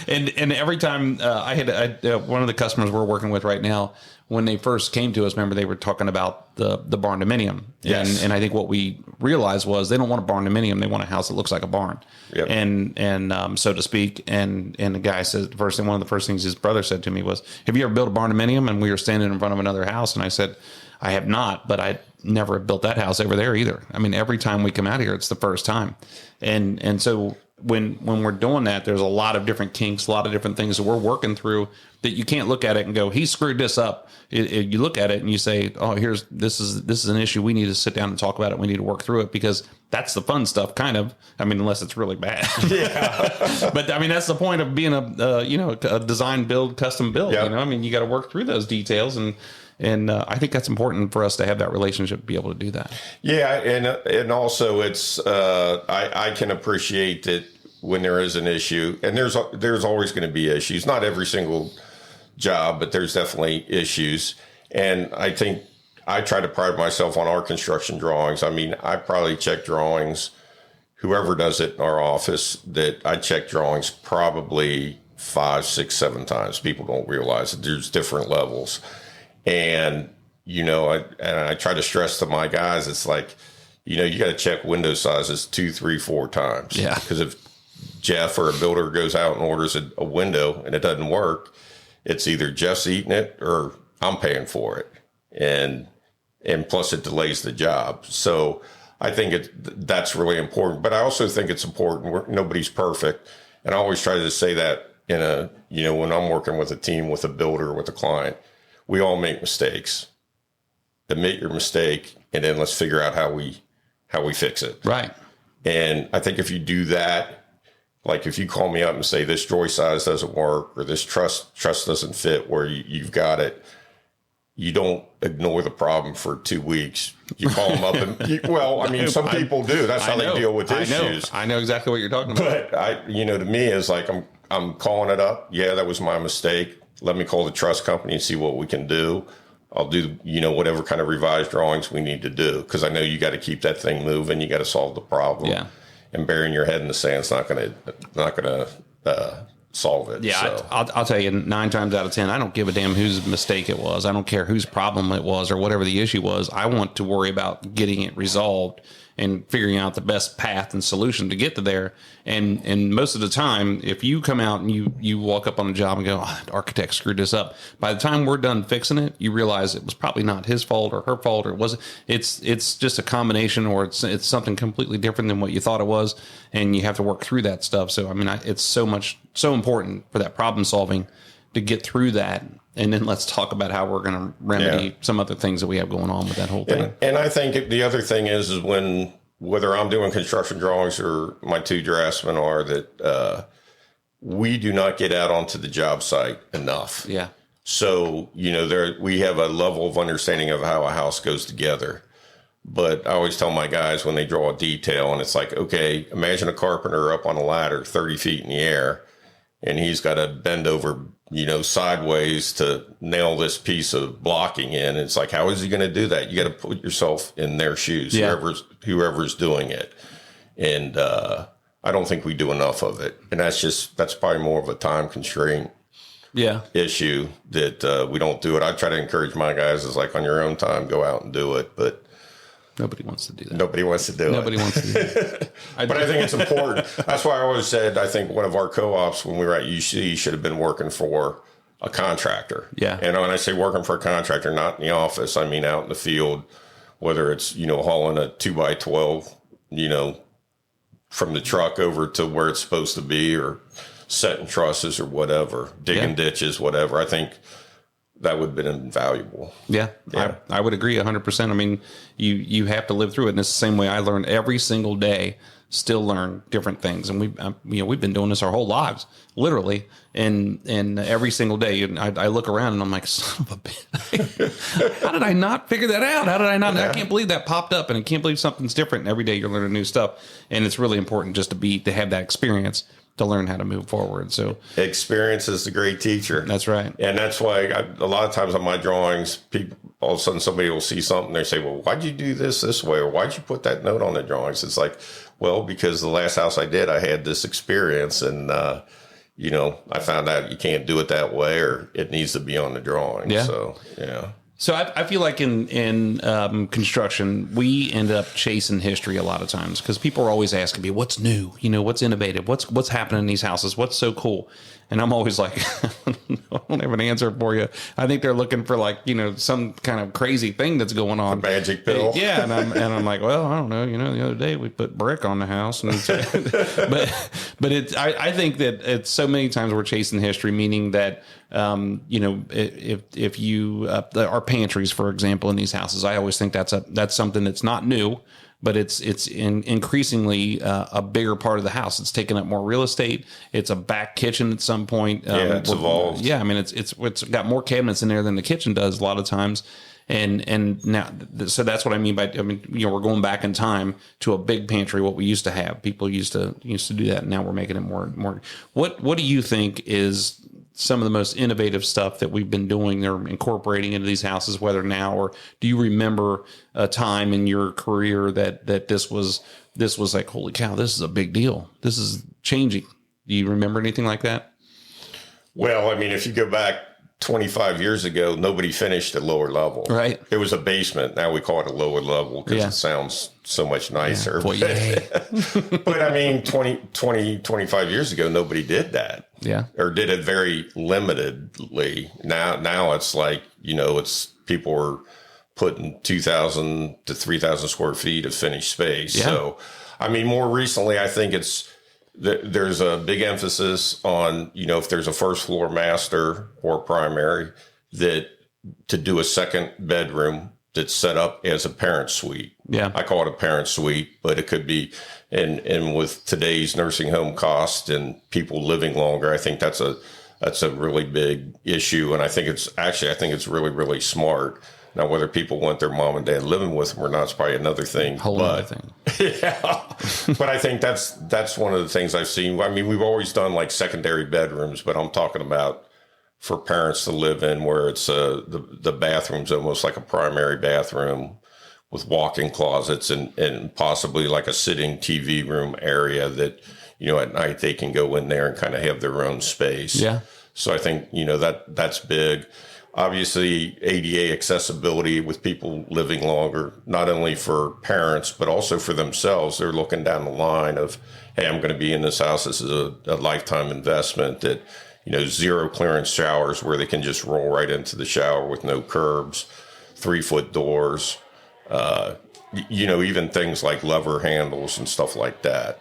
and every time I had one of the customers we're working with right now, when they first came to us, remember they were talking about the barn dominium. Yes. And I think what we realized was they don't want a barn dominium. They want a house that looks like a barn. Yep. And so to speak. And the guy said, one of the first things his brother said to me was, have you ever built a barn dominium? And we were standing in front of another house. And I said, I have not, but I never built that house over there either. Every time we come out here, it's the first time. And so when we're doing that, there's a lot of different kinks, a lot of different things that we're working through that you can't look at it and go, he screwed this up. You look at it and you say, oh, this is an issue. We need to sit down and talk about it. We need to work through it because that's the fun stuff, kind of. Unless it's really bad. Yeah. But that's the point of being a design build, custom build. Yep. You got to work through those details and I think that's important for us to have that relationship to be able to do that. Yeah, and also it's I can appreciate that when there is an issue, and there's always going to be issues. Not every single job, but there's definitely issues. And I think I try to pride myself on our construction drawings. I probably check drawings. Whoever does it in our office, that I check drawings probably 5, 6, 7 times. People don't realize that there's different levels. And, I try to stress to my guys, it's like, you got to check window sizes 2, 3, 4 times. Yeah. Because if Jeff or a builder goes out and orders a window and it doesn't work, it's either Jeff's eating it or I'm paying for it. And plus it delays the job. So I think that's really important. But I also think it's important. Nobody's perfect. And I always try to say that when I'm working with a team, with a builder, with a client, we all make mistakes. Admit your mistake, and then let's figure out how we fix it. Right. And I think if you do that, like if you call me up and say this joist size doesn't work or this truss doesn't fit where you've got it, you don't ignore the problem for 2 weeks. You call them up and some people do. That's how they deal with issues. I know exactly what you're talking about. But to me, it's like I'm calling it up. Yeah, that was my mistake. Let me call the truss company and see what we can do. I'll do, whatever kind of revised drawings we need to do. Because I know you got to keep that thing moving. You got to solve the problem. Yeah. And burying your head in the sand is not going to solve it. Yeah, So. I'll tell you, 9 times out of 10, I don't give a damn whose mistake it was. I don't care whose problem it was or whatever the issue was. I want to worry about getting it resolved and figuring out the best path and solution to get to there. And most of the time, if you come out and you walk up on a job and go, oh, the architect screwed this up, by the time we're done fixing it, you realize it was probably not his fault or her fault, or it's just a combination, or it's something completely different than what you thought it was, and you have to work through that stuff. So it's so important for that problem solving to get through that. And then let's talk about how we're going to remedy some other things that we have going on with that whole thing. And I think the other thing is whether I'm doing construction drawings or my 2 draftsmen are, that we do not get out onto the job site enough. Yeah. So, we have a level of understanding of how a house goes together. But I always tell my guys when they draw a detail, and it's like, okay, imagine a carpenter up on a ladder 30 feet in the air, and he's got to bend over, sideways to nail this piece of blocking in. It's like, how is he going to do that? You got to put yourself in their shoes, whoever's doing it. And I don't think we do enough of it. And that's probably more of a time constraint issue that we don't do it. I try to encourage my guys is like, on your own time, go out and do it. But nobody wants to do that. Nobody wants to do it. But I think it's important. That's why I always said, I think one of our co-ops when we were at UC should have been working for a contractor. Yeah. And when I say working for a contractor, not in the office, I mean out in the field, whether it's, hauling a 2x12, from the truck over to where it's supposed to be, or setting trusses or whatever, digging ditches, whatever. I think that would have been invaluable. Yeah. I would agree 100%. I mean, you have to live through it. And it's the same way I learn every single day, still learn different things. And we've been doing this our whole lives, literally. And every single day I look around and I'm like, son of a bitch, how did I not figure that out? How did I not? I can't believe that popped up, and I can't believe something's different. And every day you're learning new stuff. And it's really important just to have that experience to learn how to move forward. So experience is the great teacher. That's right. And that's why a lot of times on my drawings, people, all of a sudden somebody will see something. They say, well, why'd you do this way? Or why'd you put that note on the drawings? It's like, well, because the last house I did, I had this experience, and, I found out you can't do it that way, or it needs to be on the drawing. Yeah. So, yeah. So I feel like in construction, we end up chasing history a lot of times, because people are always asking me, what's new? What's innovative? What's happening in these houses? What's so cool? And I'm always like, I don't have an answer for you. I think they're looking for some kind of crazy thing that's going on. A magic pill. Yeah. And I'm like, well, I don't know. The other day we put brick on the house. And but I think that it's so many times we're chasing history, meaning that, if you, our pantries, for example, in these houses, I always think that's something that's not new, but it's increasingly a bigger part of the house. It's taking up more real estate. It's a back kitchen at some point. It's evolved. Yeah, I mean, it's got more cabinets in there than the kitchen does a lot of times. And now, so that's what I mean by, we're going back in time to a big pantry, what we used to have. People used to do that. And now we're making it more. What do you think is some of the most innovative stuff that we've been doing or incorporating into these houses, whether now, or do you remember a time in your career that this was like, holy cow, this is a big deal. This is changing. Do you remember anything like that? Well, I mean, if you go back 25 years ago, nobody finished at lower level. Right. It was a basement. Now we call it a lower level because it sounds so much nicer. But I mean, 25 years ago, nobody did that. Yeah. Or did it very limitedly. Now it's like, it's people are putting 2,000 to 3,000 square feet of finished space. Yeah. So, I mean, more recently, I think there's a big emphasis on, if there's a first floor master or primary, that to do a second bedroom that's set up as a parent suite. Yeah. I call it a parent suite, but it could be, and with today's nursing home cost and people living longer, I think that's a really big issue. And I think it's really, really smart. Now, whether people want their mom and dad living with them or not is probably another thing. Other thing. Yeah. But I think that's one of the things I've seen. I mean, we've always done like secondary bedrooms, but I'm talking about for parents to live in, where it's the bathroom's almost like a primary bathroom with walk-in closets and possibly like a sitting TV room area that, at night they can go in there and kind of have their own space. Yeah. So I think, that's big. Obviously, ADA accessibility with people living longer, not only for parents, but also for themselves. They're looking down the line of, hey, I'm going to be in this house. This is a lifetime investment. That, zero clearance showers where they can just roll right into the shower with no curbs, 3-foot doors, even things like lever handles and stuff like that.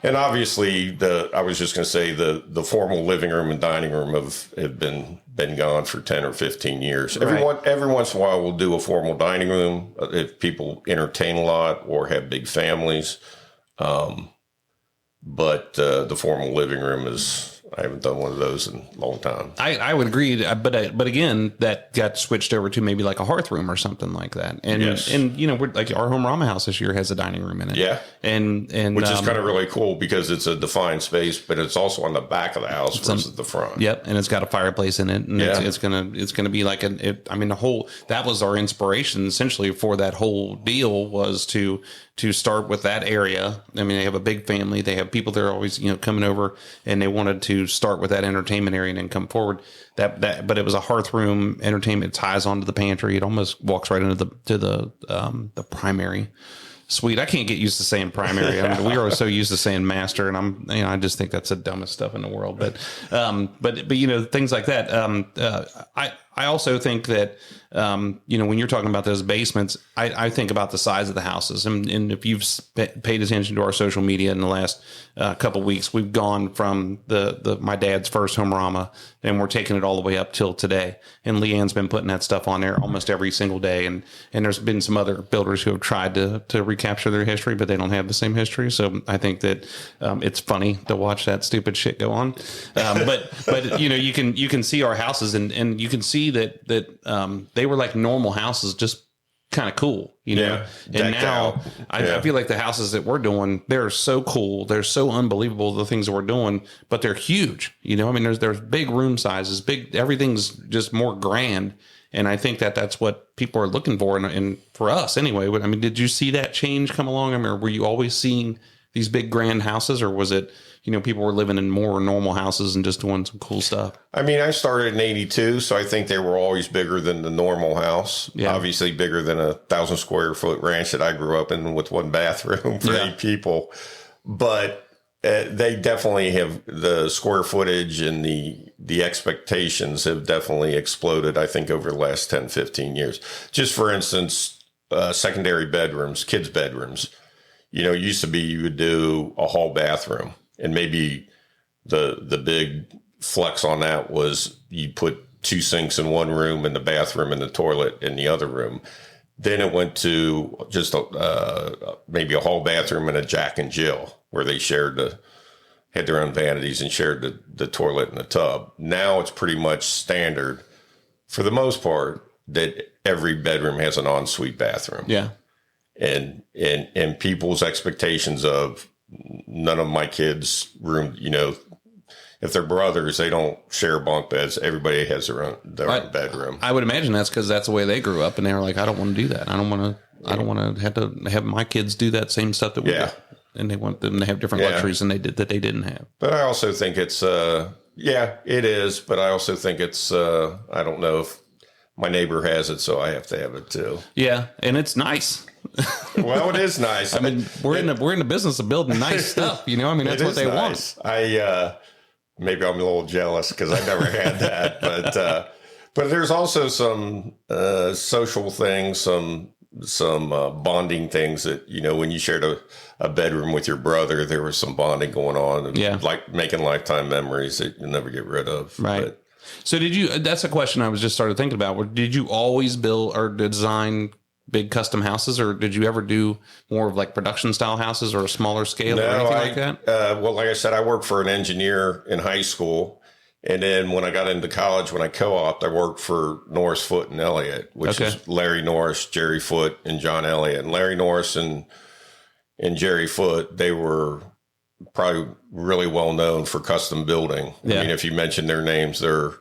And obviously, the formal living room and dining room have been gone for 10 or 15 years. Right. Every once in a while, we'll do a formal dining room if people entertain a lot or have big families. But the formal living room is I haven't done one of those in a long time. I would agree, but again, that got switched over to maybe like a hearth room or something like that. And Yes. and we're like our Homearama house this year has a dining room in it. Yeah. and Which is kind of really cool because it's a defined space, but it's also on the back of the house versus the front. Yep, and it's got a fireplace in it, and it's gonna be like the whole, that was our inspiration essentially for that whole deal, was to start with that area. I mean, they have a big family, they have people that are always coming over, and they wanted to start with that entertainment area and then come forward. But it was a hearth room entertainment. It ties onto the pantry. It almost walks right into the primary suite. I can't get used to saying primary. I mean, we are so used to saying master, and I just think that's the dumbest stuff in the world. But things like that. I also think that, when you're talking about those basements, I think about the size of the houses. And if you've paid attention to our social media in the last couple of weeks, we've gone from my dad's first Homearama, and we're taking it all the way up till today. And Leanne's been putting that stuff on there almost every single day. And there's been some other builders who have tried to recapture their history, but they don't have the same history. So I think that it's funny to watch that stupid shit go on. But you can see our houses, and you can see that they were like normal houses, just kind of cool, Yeah, and now I feel like the houses that we're doing, they're so cool, they're so unbelievable, the things that we're doing, but they're huge. I mean, there's big room sizes, everything's just more grand. And I think that's what people are looking for, and for us anyway. I mean, did you see that change come along? I mean, were you always seeing these big grand houses, or was it, people were living in more normal houses and just doing some cool stuff? I mean, I started in 82, so I think they were always bigger than the normal house. Yeah. Obviously bigger than 1,000 square foot ranch that I grew up in with one bathroom for 8 people. But they definitely have, the square footage and the expectations have definitely exploded, I think, over the last 10, 15 years. Just for instance, secondary bedrooms, kids' bedrooms. It used to be you would do a hall bathroom, and maybe the big flex on that was you put 2 sinks in one room and the bathroom and the toilet in the other room. Then it went to just maybe a hall bathroom and a Jack and Jill, where they had their own vanities and shared the toilet and the tub. Now it's pretty much standard, for the most part, that every bedroom has an ensuite bathroom. Yeah. And people's expectations of, none of my kids' room, if they're brothers, they don't share bunk beds. Everybody has their own bedroom. I would imagine that's because that's the way they grew up, and they were like, I don't want to do that. I don't want to have my kids do that same stuff that we do. And they want them to have different luxuries than they didn't have. But I also think it's, it is. But I also think it's, I don't know if my neighbor has it, so I have to have it too. Yeah, and it's nice. Well, it is nice. I mean, we're in the business of building nice stuff. I mean, that's what they want. Maybe I'm a little jealous because I never had that, but there's also some social things, some bonding things that, when you shared a bedroom with your brother, there was some bonding going on, and like making lifetime memories that you'll never get rid of. Right. But, so that's a question I was just started thinking about. Did you always build or design big custom houses, or did you ever do more of like production style houses or a smaller scale or anything like that? Well, like I said, I worked for an engineer in high school. And then when I got into college, when I co-opted, I worked for Norris, Foote, and Elliott, which is Larry Norris, Jerry Foote, and John Elliott. And Larry Norris and Jerry Foote, they were probably really well known for custom building. Yeah. I mean, if you mention their names, they were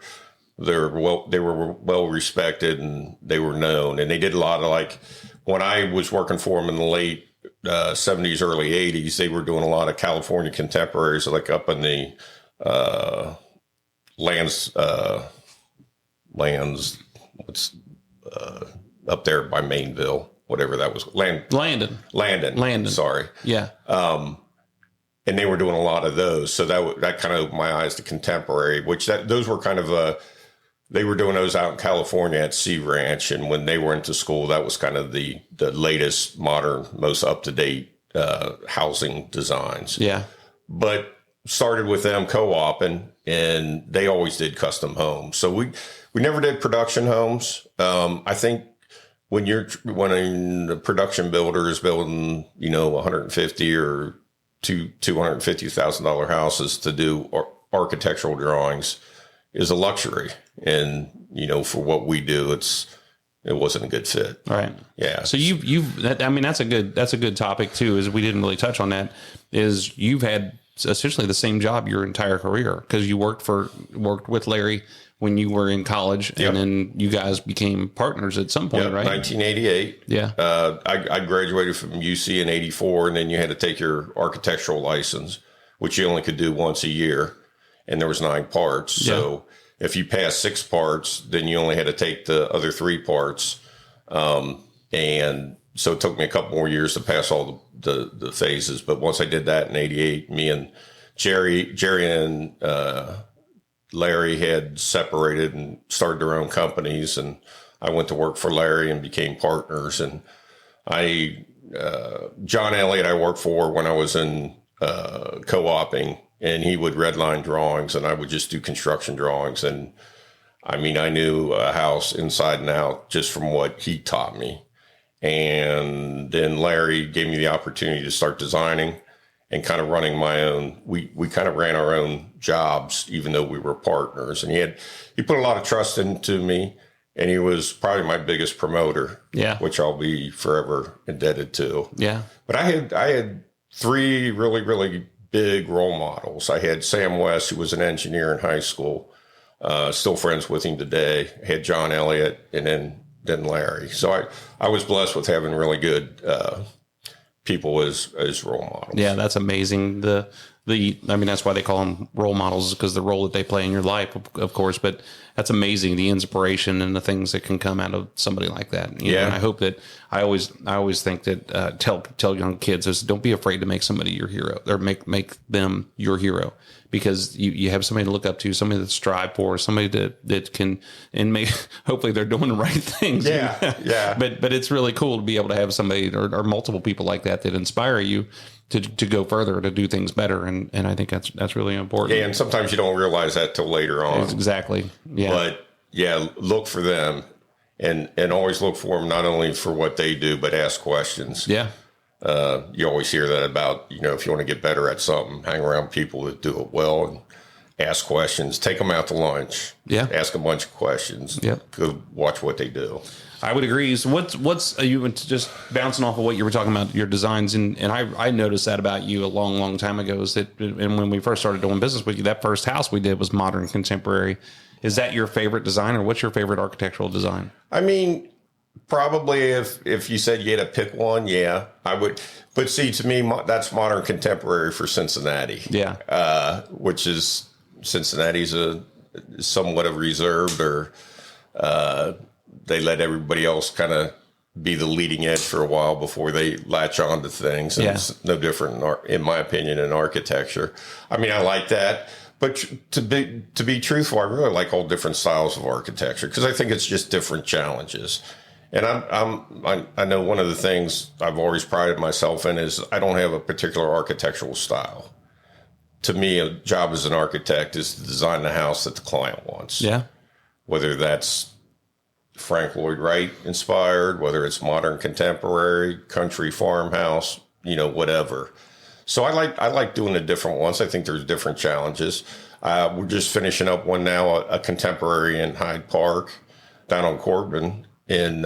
well respected, and they were known. And they did a lot of, like, when I was working for them in the late 70s, early 80s, they were doing a lot of California contemporaries, like up in the lands what's up there by Mainville, whatever that was. Landon. Sorry. Yeah. And they were doing a lot of those. So that kind of opened my eyes to contemporary, which those were kind of they were doing those out in California at Sea Ranch. And when they were into school, that was kind of the latest, modern, most up-to-date housing designs. Yeah. But started with them co-oping, and they always did custom homes. So we never did production homes. I think when a production builder is building, $150 or $250,000 houses to do architectural drawings is a luxury. And, for what we do, it wasn't a good fit. Right. Yeah. So that's a good topic too, is we didn't really touch on that, is you've had essentially the same job your entire career, because you worked with Larry when you were in college, and then you guys became partners at some point, right? 1988. Yeah. I graduated from UC in 84, and then you had to take your architectural license, which you only could do once a year. And there was 9 parts. Yeah. So if you passed 6 parts, then you only had to take the other 3 parts. And so it took me a couple more years to pass all the phases. But once I did that in 88, me and Jerry and, Larry had separated and started their own companies, and I went to work for Larry and became partners. And John Elliott, I worked for when I was in co-oping, and he would redline drawings and I would just do construction drawings. And I knew a house inside and out just from what he taught me. And then Larry gave me the opportunity to start designing and kind of running my own. We kind of ran our own jobs, even though we were partners. And he put a lot of trust into me, and he was probably my biggest promoter. Yeah. Which I'll be forever indebted to. Yeah. But I had 3 really, really big role models. I had Sam West, who was an engineer in high school, still friends with him today. I had John Elliott, and then Larry. So I was blessed with having really good people as role models. Yeah, that's amazing. That's why they call them role models, because the role that they play in your life, of course. But that's amazing, the inspiration and the things that can come out of somebody like that. You know, and I hope that I always think that tell young kids is, don't be afraid to make somebody your hero, or make them your hero, because you have somebody to look up to, somebody to strive for, somebody that can, and hopefully they're doing the right things. Yeah. But it's really cool to be able to have somebody or multiple people like that inspire you to go further, to do things better. And I think that's really important. Yeah. And sometimes you don't realize that till later on. Exactly. Yeah. But look for them and always look for them, not only for what they do, but ask questions. Yeah. You always hear that about, if you want to get better at something, hang around people that do it well and ask questions, take them out to lunch. Yeah. Ask a bunch of questions. Yeah. Go watch what they do. I would agree. So what's you just bouncing off of what you were talking about, your designs, and I noticed that about you a long time ago, is that, and when we first started doing business with you, that first house we did was modern contemporary. Is that your favorite design, or what's your favorite architectural design? Probably if you said you had to pick one, yeah, I would. But see, to me, that's modern contemporary for Cincinnati. Yeah. Which is, Cincinnati's somewhat of reserved, or they let everybody else kind of be the leading edge for a while before they latch on to things. And it's no different, in my opinion, in architecture. I like that. But to be truthful, I really like all different styles of architecture, because I think it's just different challenges. And I know one of the things I've always prided myself in is I don't have a particular architectural style. To me, a job as an architect is to design the house that the client wants. Yeah. Whether that's Frank Lloyd Wright inspired, whether it's modern contemporary, country farmhouse, whatever. So I like doing the different ones. I think there's different challenges. We're just finishing up one now, a contemporary in Hyde Park down on Corbin. And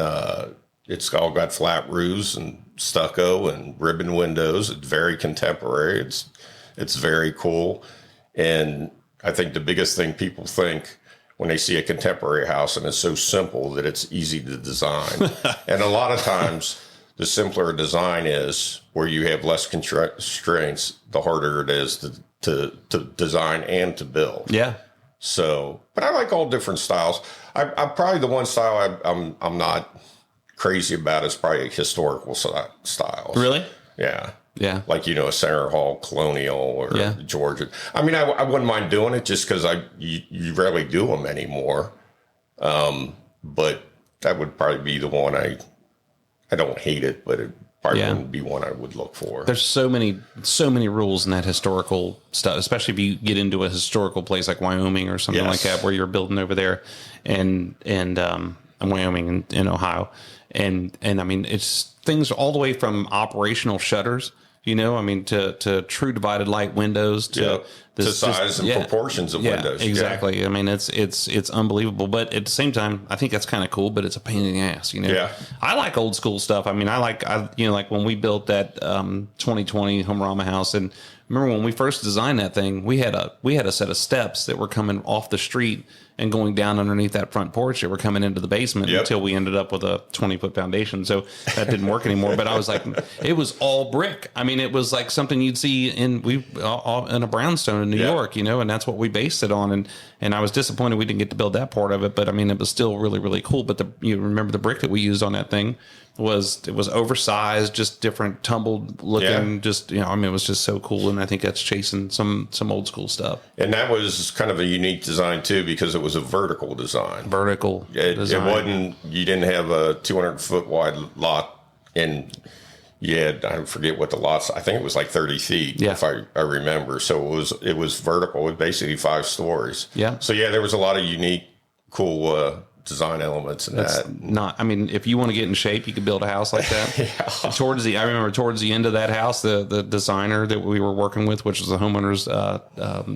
it's all got flat roofs and stucco and ribbon windows. It's very contemporary. It's very cool. And I think the biggest thing people think when they see a contemporary house, and it's so simple that it's easy to design. And a lot of times, the simpler a design is, where you have less constraints, the harder it is to design and to build. Yeah. So, but I like all different styles. I'm probably the one style I'm not crazy about is probably historical styles. Really? Yeah. Yeah. Like, a Center Hall Colonial or Georgian. I wouldn't mind doing it just because you rarely do them anymore. But that would probably be the one I don't hate it, but it probably wouldn't be one I would look for. There's so many rules in that historical stuff, especially if you get into a historical place like Wyoming or something like that, where you're building over there, and Wyoming in Ohio, and it's things all the way from operational shutters, to true divided light windows, to size and proportions of windows. Exactly. I mean, it's unbelievable, but at the same time, I think that's kind of cool, but it's a pain in the ass, you know? Yeah. I like old school stuff. I mean, like when we built that 2020 Homearama house, and remember when we first designed that thing, we had a set of steps that were coming off the street and going down underneath that front porch that were coming into the basement until we ended up with a 20-foot foundation. So that didn't work anymore. But I was like, it was all brick. I mean, it was like something you'd see in a brownstone in New York, you know, and that's what we based it on. And I was disappointed we didn't get to build that part of it. But I mean, it was still really, really cool. But you remember the brick that we used on that thing was oversized, just different tumbled looking, just, you know, I mean, it was just so cool. And I think that's chasing some old school stuff. And that was kind of a unique design too, because it was a vertical design. Design. It wasn't, you didn't have a 200-foot wide lot, and you had, I forget what the lots, I think it was like 30 feet, if I remember. So it was vertical. It was basically 5 stories. Yeah. So there was a lot of unique, cool design elements in that. I mean, if you want to get in shape, you could build a house like that. I remember towards the end of that house, the designer that we were working with, which was the homeowner's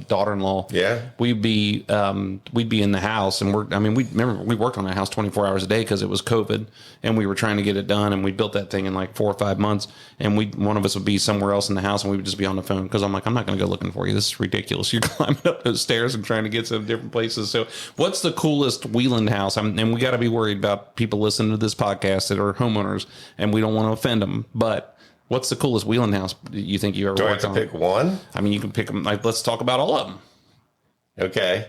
daughter-in-law. Yeah. We'd be in the house, and we worked on that house 24 hours a day because it was COVID, and we were trying to get it done, and we built that thing in like 4 or 5 months, and one of us would be somewhere else in the house, and we would just be on the phone because I'm like, I'm not going to go looking for you. This is ridiculous. You're climbing up those stairs and trying to get to different places. So what's the coolest Wieland house? And we got to be worried about people listening to this podcast that are homeowners, and we don't want to offend them. But what's the coolest Wieland house you think you ever worked on? Do I have to pick one? I mean, you can pick them. Like, let's talk about all of them. Okay.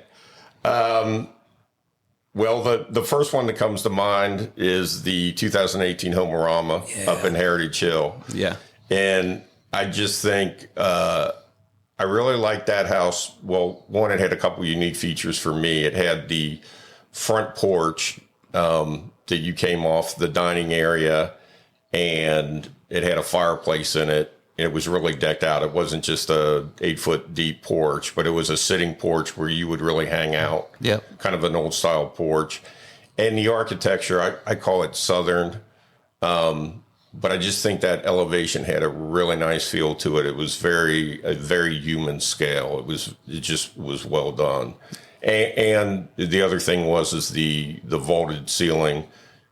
Well, the first one that comes to mind is the 2018 Homearama up in Heritage Hill. Yeah. And I just think I really like that house. Well, one, it had a couple unique features for me. It had the front porch that you came off the dining area, and it had a fireplace in it. It was really decked out. It wasn't just a 8-foot deep porch, but it was a sitting porch where you would really hang out. Yep. Kind of an old style porch. And the architecture, I call it Southern. But I just think that elevation had a really nice feel to it. It was a very human scale. It just was well done. And the other thing is the vaulted ceiling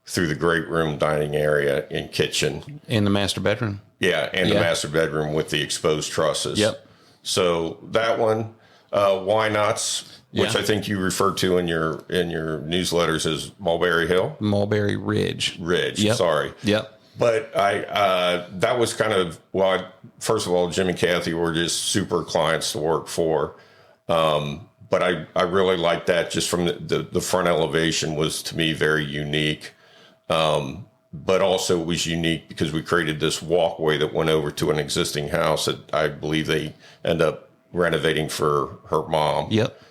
through the great room, dining area, and kitchen. In the master bedroom. Yeah, and the master bedroom with the exposed trusses. Yep. So that one, Why Nots, which I think you refer to in your newsletters as Mulberry Hill? Mulberry Ridge. Yep. Sorry. Yep. But that was kind of, first of all, Jim and Kathy were just super clients to work for. But I really liked that just from the front elevation was, to me, very unique. But also it was unique because we created this walkway that went over to an existing house that I believe they end up renovating for her mom. Yep.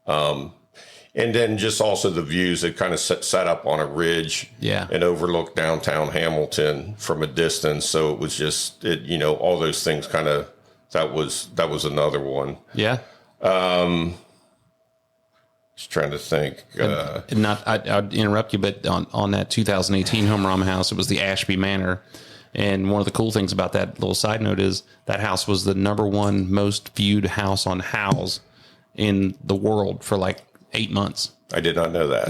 And then just also the views that kind of set up on a ridge and overlooked downtown Hamilton from a distance. So it was just, all those things kind of, that was another one. Yeah. Just trying to think. I'd interrupt you, but on that 2018 Homearama house, it was the Ashby Manor. And one of the cool things about that little side note is that house was the #1 most viewed house on Houzz in the world for like 8 months. I did not know that.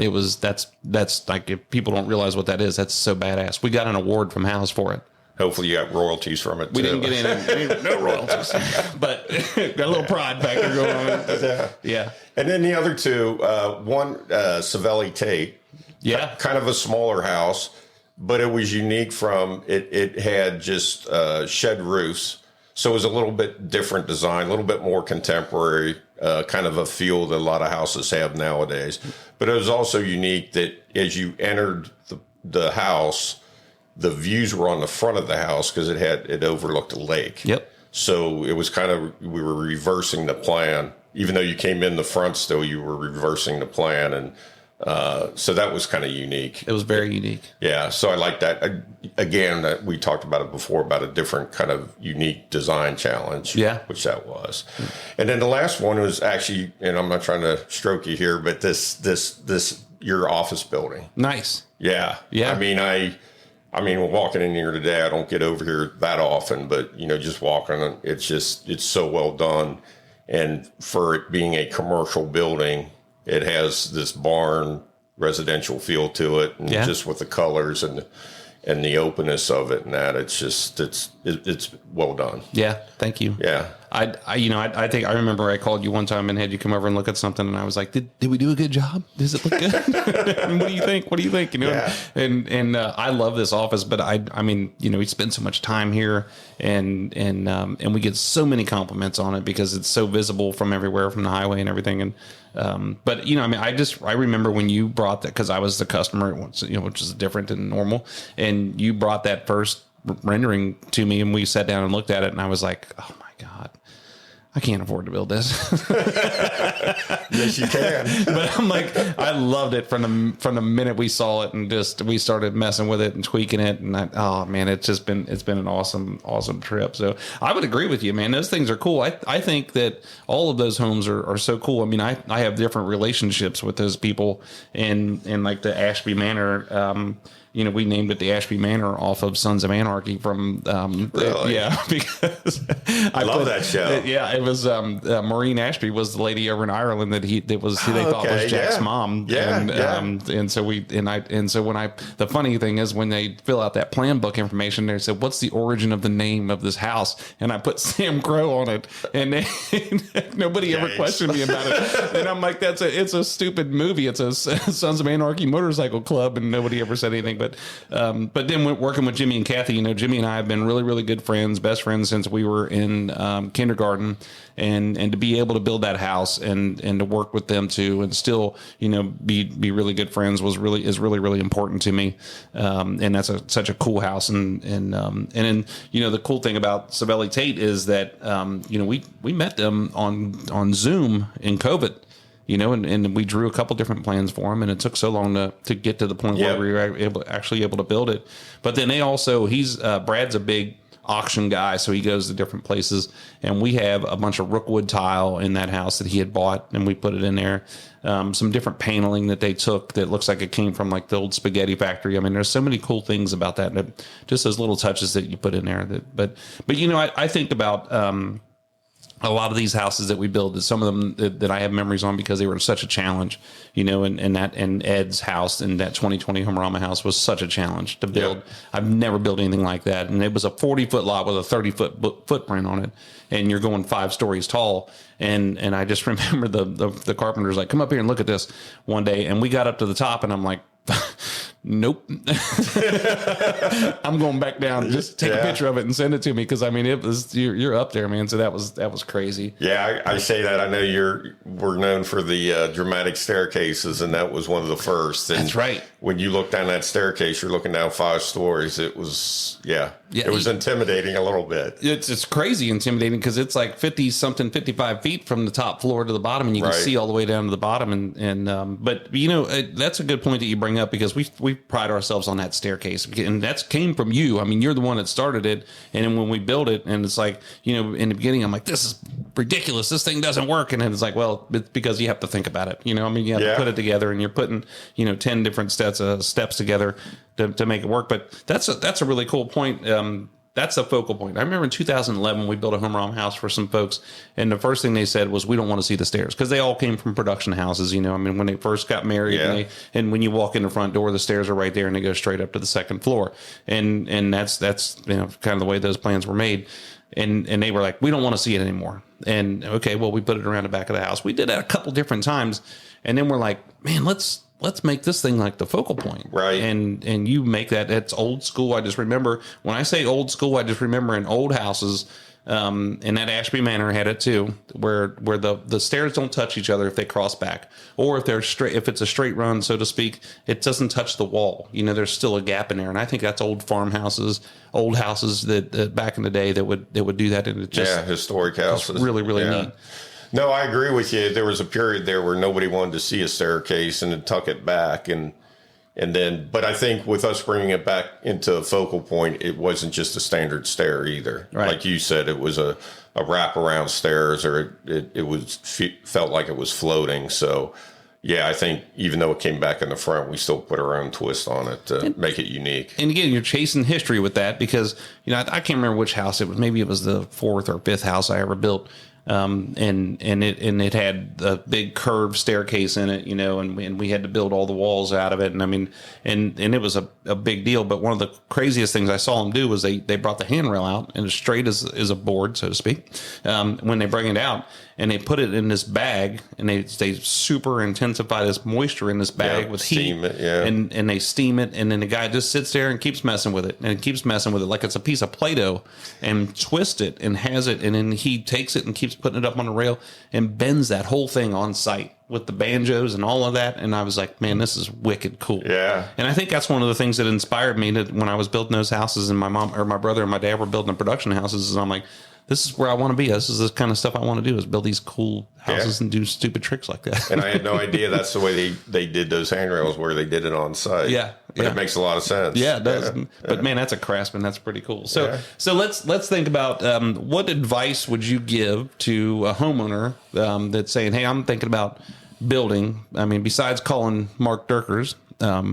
That's like, if people don't realize what that is, that's so badass. We got an award from Houzz for it. Hopefully you got royalties from it, We too. didn't get any no royalties, but got a little pride factor going on. Yeah. And then the other two, one, Savelli Tate. Yeah. Kind of a smaller house, but it was unique from, it had just shed roofs. So it was a little bit different design, a little bit more contemporary, kind of a feel that a lot of houses have nowadays. But it was also unique that as you entered the house, the views were on the front of the house because it overlooked a lake. Yep. So it was kind of, we were reversing the plan. Even though you came in the front still, you were reversing the plan. And so that was kind of unique. It was very unique. Yeah. So I like that. Again, we talked about it before, about a different kind of unique design challenge. Yeah. Which that was. And then the last one was actually, and I'm not trying to stroke you here, but this your office building. Nice. Yeah. Yeah. I mean, walking in here today, I don't get over here that often, but just walking, it's so well done. And for it being a commercial building, it has this barn residential feel to it, and just with the colors and the openness of it, and that it's well done. Yeah, thank you. Yeah, I think I remember I called you one time and had you come over and look at something, and I was like, did we do a good job? Does it look good? What do you think? What do you think? You know, yeah. And I love this office, but I mean, you know, we spend so much time here, and we get so many compliments on it because it's so visible from everywhere, from the highway and everything. And but you know, I mean, I remember when you brought that, because I was the customer, you know, which is different than normal, and you brought that first rendering to me, and we sat down and looked at it, and I was like, oh my God, I can't afford to build this. Yes, you can. But I'm like, I loved it from the minute we saw it, and we started messing with it and tweaking it. And oh man, it's been an awesome trip. So I would agree with you, man. Those things are cool. I think that all of those homes are so cool. I mean, I have different relationships with those people, and like the Ashby Manor, you know, we named it the Ashby Manor off of Sons of Anarchy from, really? Yeah, because I love that show. It was, Maureen Ashby was the lady over in Ireland that they thought was Jack's mom. Yeah. And so the funny thing is when they fill out that plan book information, they said, what's the origin of the name of this house? And I put Sam Crow on it, and nobody ever questioned me about it. And I'm like, it's a stupid movie. It's a Sons of Anarchy motorcycle club, and nobody ever said anything. But then working with Jimmy and Kathy, you know, Jimmy and I have been really, really good friends, best friends since we were in kindergarten, and to be able to build that house and to work with them too, and still, you know, be really good friends is really important to me. And that's such a cool house. And then, you know, the cool thing about Savelli Tate is that, you know, we met them on Zoom in COVID. You know, and we drew a couple different plans for him, and it took so long to get to the point where we were able to build it. But then Brad's a big auction guy, so he goes to different places, and we have a bunch of rookwood tile in that house that he had bought, and we put it in there. Some different paneling that they took that looks like it came from like the old spaghetti factory. I mean, there's so many cool things about that, just those little touches that you put in there. But you know, I think about a lot of these houses that we build, that some of them that I have memories on because they were such a challenge, you know, and Ed's house and that 2020 Homearama house was such a challenge to build. Yep. I've never built anything like that. And it was a 40-foot lot with a 30-foot footprint on it. And you're going 5 stories tall. And I just remember the carpenter's like, come up here and look at this one day. And we got up to the top, and I'm like, nope. I'm going back down. Just take a picture of it and send it to me, because I mean, it was you're up there, man. So that was crazy. Yeah, I say that. I know we're known for the dramatic staircases, and that was one of the first. And that's right. When you look down that staircase, you're looking down 5 stories. It was it was intimidating a little bit. It's crazy intimidating, because it's like 55 feet from the top floor to the bottom, and you can see all the way down to the bottom. And but you know, that's a good point that you bring up, because we pride ourselves on that staircase, and that came from you. I mean, you're the one that started it, and then when we built it, and it's like, you know, in the beginning, I'm like, this is ridiculous. This thing doesn't work, and then it's like, well, it's because you have to think about it. You know, I mean, you have to put it together, and you're putting, you know, 10 different steps together to make it work. But that's a really cool point. That's a focal point. I remember in 2011, we built a Homearama house for some folks, and the first thing they said was, we don't want to see the stairs, because they all came from production houses. You know, I mean, when they first got married, and when you walk in the front door, the stairs are right there, and they go straight up to the second floor. And that's you know, kind of the way those plans were made. And they were like, we don't want to see it anymore. And okay, well, we put it around the back of the house. We did that a couple different times, and then we're like, man, let's make this thing like the focal point. Right. And you make that, it's old school. I just remember, when I say old school, I just remember in old houses, and that Ashby Manor had it too, where the stairs don't touch each other if they cross back, or if they're straight, if it's a straight run, so to speak, it doesn't touch the wall. You know, there's still a gap in there. And I think that's old farmhouses, old houses that back in the day that would do that. And it just, historic houses. Really, really neat. No, I agree with you. There was a period there where nobody wanted to see a staircase and to tuck it back. And then, but I think with us bringing it back into a focal point, it wasn't just a standard stair either. Right. Like you said, it was a wraparound stairs, or it felt like it was floating. So, yeah, I think even though it came back in the front, we still put our own twist on it to make it unique. And again, you're chasing history with that, because, you know, I can't remember which house it was. Maybe it was the 4th or 5th house I ever built. and it had a big curved staircase in it, and we had to build all the walls out of it. And I mean, and it was a big deal. But one of the craziest things I saw them do was they brought the handrail out and as straight as a board, so to speak, when they bring it out, and they put it in this bag, and they super intensify this moisture in this bag with heat, and they steam it, and then the guy just sits there and keeps messing with it like it's a piece of Play-Doh, and twists it and has it, and then he takes it and keeps putting it up on a rail and bends that whole thing on site with the banjos and all of that. And I was like, man, this is wicked cool. Yeah. And I think that's one of the things that inspired me when I was building those houses, and my mom or my brother and my dad were building the production houses, and I'm like, this is where I want to be. This is the kind of stuff I want to do, is build these cool houses and do stupid tricks like that. And I had no idea that's the way they did those handrails, where they did it on site. Yeah. But it makes a lot of sense. Yeah, it does. Yeah. But man, that's a craftsman. That's pretty cool. So let's think about what advice would you give to a homeowner that's saying, hey, I'm thinking about building. I mean, besides calling Mark Dierkers,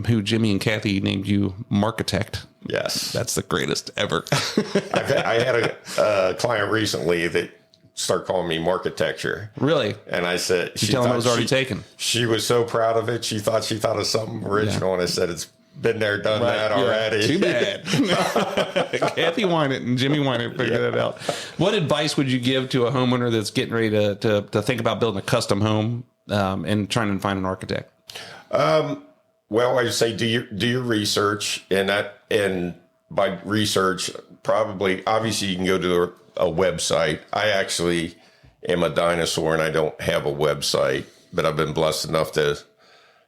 who Jimmy and Kathy named you Markitect. Yes. That's the greatest ever. I had a client recently that started calling me Markitecture. Really? And I said, you tell him it was already taken. She was so proud of it. She thought of something original. And I said, it's been there, done that already. Too bad. Kathy Wynant and Jimmy Wynant figured that out. What advice would you give to a homeowner that's getting ready to think about building a custom home and trying to find an architect? Well, I say do your research, and by research, obviously you can go to a website. I actually am a dinosaur and I don't have a website, but I've been blessed enough to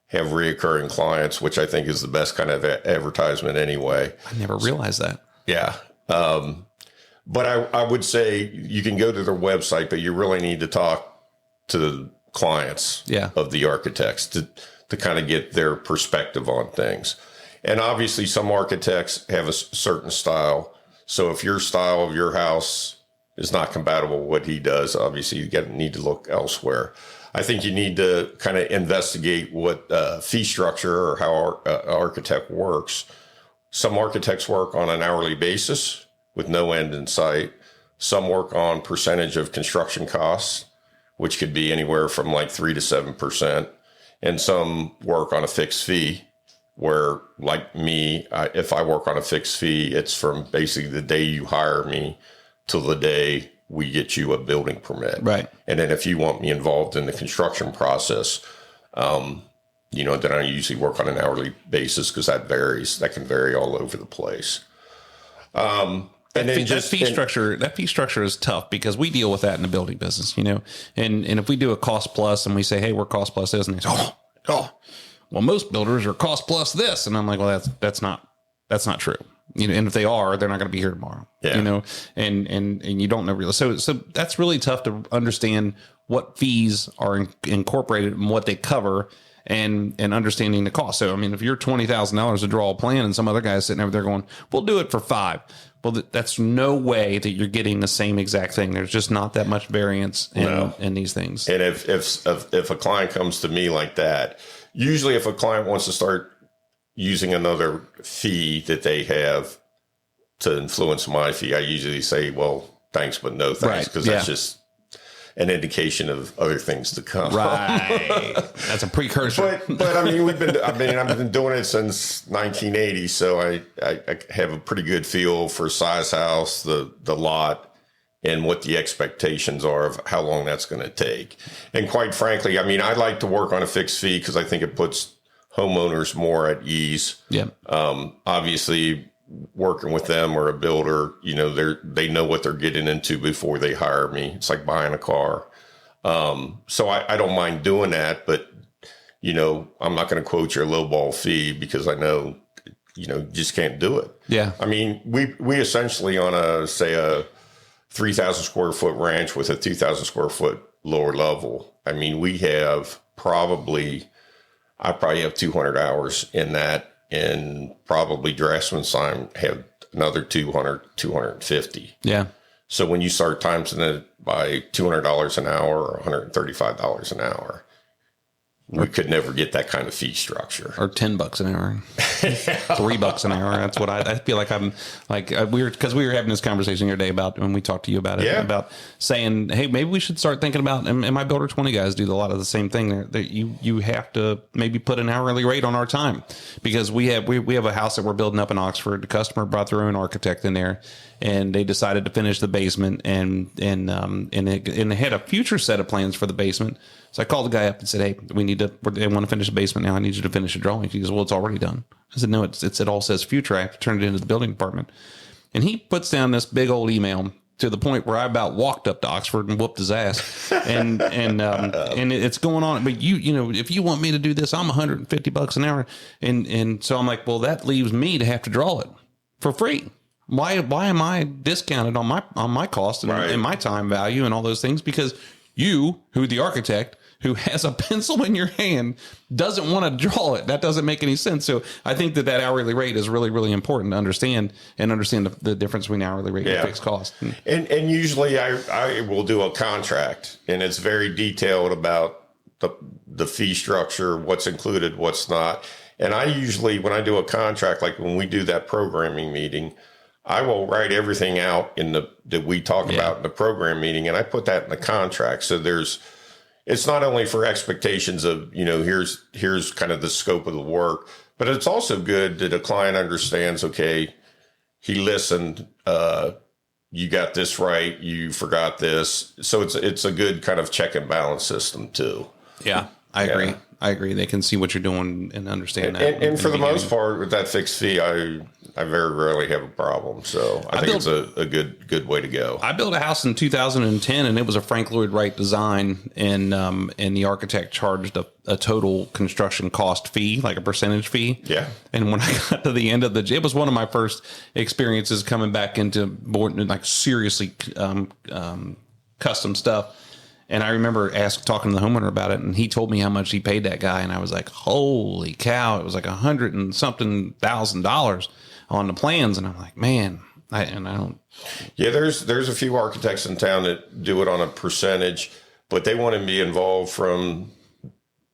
have reoccurring clients, which I think is the best kind of advertisement anyway. I never realized that. Yeah. But I would say you can go to their website, but you really need to talk to the clients of the architects to kind of get their perspective on things. And obviously some architects have a certain style. So if your style of your house is not compatible with what he does, obviously you need to look elsewhere. I think you need to kind of investigate what fee structure or how an architect works. Some architects work on an hourly basis with no end in sight. Some work on percentage of construction costs, which could be anywhere from like 3 to 7%. And some work on a fixed fee, where, like me, if I work on a fixed fee, it's from basically the day you hire me till the day we get you a building permit. Right. And then if you want me involved in the construction process, then I usually work on an hourly basis, because that varies. That can vary all over the place. That fee structure is tough, because we deal with that in the building business, and if we do a cost plus and we say, hey, we're cost plus this, and they say, well, most builders are cost plus this. And I'm like, well, that's not true. And if they are, they're not going to be here tomorrow, and you don't know really. So that's really tough to understand what fees are incorporated and what they cover, and understanding the cost. So, I mean, if you're $20,000 to draw a plan and some other guy's sitting over there going, we'll do it for $5,000. Well, that's no way that you're getting the same exact thing. There's just not that much variance in these things. And if a client comes to me like that, usually if a client wants to start using another fee that they have to influence my fee, I usually say, well, thanks, but no thanks, because that's just an indication of other things to come. Right. That's a precursor. But I mean, I've been doing it since 1980, so I have a pretty good feel for size house, the lot, and what the expectations are of how long that's going to take. And quite frankly, I mean, I like to work on a fixed fee because I think it puts homeowners more at ease. Yeah. Obviously, working with them or a builder, they know what they're getting into before they hire me. It's like buying a car. So I don't mind doing that, but I'm not going to quote your lowball fee, because I know, you just can't do it. Yeah. I mean, we essentially on a 3,000 square foot ranch with a 2,000 square foot lower level. I mean, I probably have 200 hours in that. And probably draftsman's time have another 200, 250. Yeah. So when you start timesing it by $200 an hour or $135 an hour, we could never get that kind of fee structure. Or $10 an hour, $3 an hour. That's what I feel like. I'm like we were having this conversation the other day about when we talked to you about it, about saying, hey, maybe we should start thinking about. And my Builder 20 guys do a lot of the same thing. That you have to maybe put an hourly rate on our time, because we have a house that we're building up in Oxford. The customer brought their own architect in there, and they decided to finish the basement, and they had a future set of plans for the basement. So I called the guy up and said, hey, they want to finish the basement now. I need you to finish the drawing. He goes, well, it's already done. I said, no, it all says future. I have to turn it into the building department. And he puts down this big old email to the point where I about walked up to Oxford and whooped his ass. And it's going on. But if you want me to do this, I'm $150 an hour. And so I'm like, well, that leaves me to have to draw it for free. Why am I discounted on my cost and my time value and all those things? Because you, who the architect, who has a pencil in your hand, doesn't want to draw it. That doesn't make any sense. So I think that hourly rate is really, really important to understand the difference between hourly rate and fixed cost. And usually I will do a contract, and it's very detailed about the fee structure, what's included, what's not. And I usually, when I do a contract, like when we do that programming meeting, I will write everything out that we talk about in the program meeting, and I put that in the contract. So it's not only for expectations of, here's kind of the scope of the work, but it's also good that a client understands, okay, he listened, you got this right, you forgot this. So it's a good kind of check and balance system too. Yeah, I agree. I agree. They can see what you're doing and understand that. And for the most part, with that fixed fee, I very rarely have a problem. So I think it's a good way to go. I built a house in 2010, and it was a Frank Lloyd Wright design, and the architect charged a total construction cost fee, like a percentage fee. Yeah. And when I got to the end of it was one of my first experiences coming back into more like seriously custom stuff. And I remember talking to the homeowner about it, and he told me how much he paid that guy, and I was like, "Holy cow!" It was like $100,000 and something on the plans, and I'm like, "Man, I don't." Yeah, there's a few architects in town that do it on a percentage, but they want to be involved from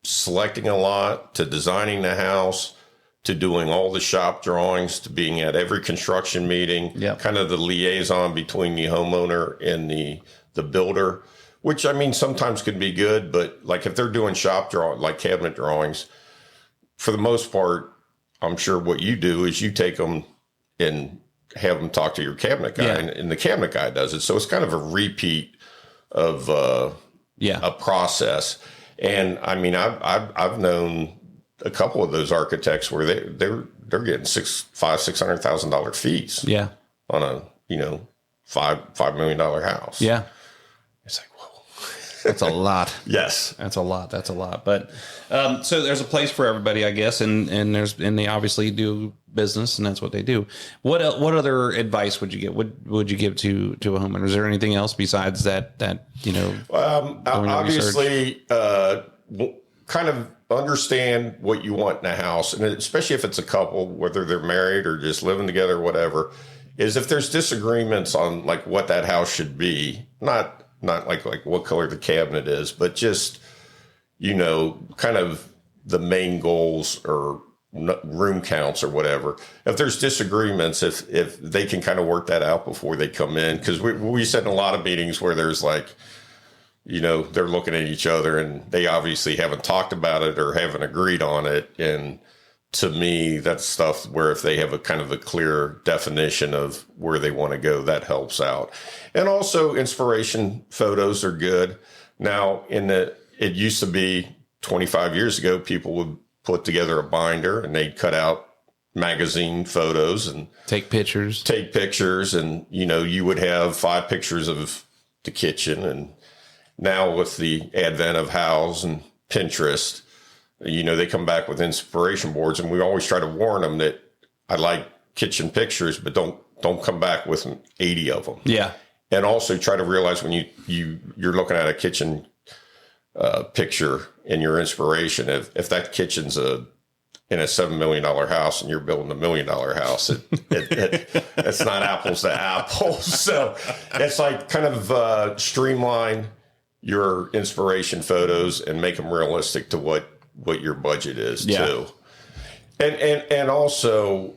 selecting a lot to designing the house to doing all the shop drawings to being at every construction meeting. Yep. Kind of the liaison between the homeowner and the builder. Which, I mean, sometimes can be good, but like if they're doing shop drawing, like cabinet drawings, for the most part, I'm sure what you do is you take them and have them talk to your cabinet guy, and the cabinet guy does it. So it's kind of a repeat of a process. And I mean, I've known a couple of those architects where they're getting $600,000 fees. Yeah. On a $5 million house. Yeah. It's like, whoa. That's a lot. Yes. That's a lot. But so there's a place for everybody, I guess, and they obviously do business, and that's what they do. What other advice would you give? Would you give to a homeowner? Is there anything else besides that obviously kind of understand what you want in a house, and especially if it's a couple, whether they're married or just living together or whatever, is if there's disagreements on like what that house should be, not like what color the cabinet is, but just, kind of the main goals or room counts or whatever. If there's disagreements, if they can kind of work that out before they come in, because we sit in a lot of meetings where there's like, they're looking at each other and they obviously haven't talked about it or haven't agreed on it. And to me, that's stuff where if they have a kind of a clear definition of where they want to go, that helps out. And also inspiration photos are good. Now, it used to be 25 years ago, people would put together a binder and they'd cut out magazine photos and take pictures. And, you would have 5 pictures of the kitchen. And now with the advent of Houzz and Pinterest, they come back with inspiration boards, and we always try to warn them that I like kitchen pictures, but don't come back with 80 of them. Yeah. And also try to realize when you're looking at a kitchen picture in your inspiration, if that kitchen's in a $7 million house and you're building $1 million house, it's not apples to apples. So it's like kind of streamline your inspiration photos and make them realistic to what what your budget is Yeah. too. And also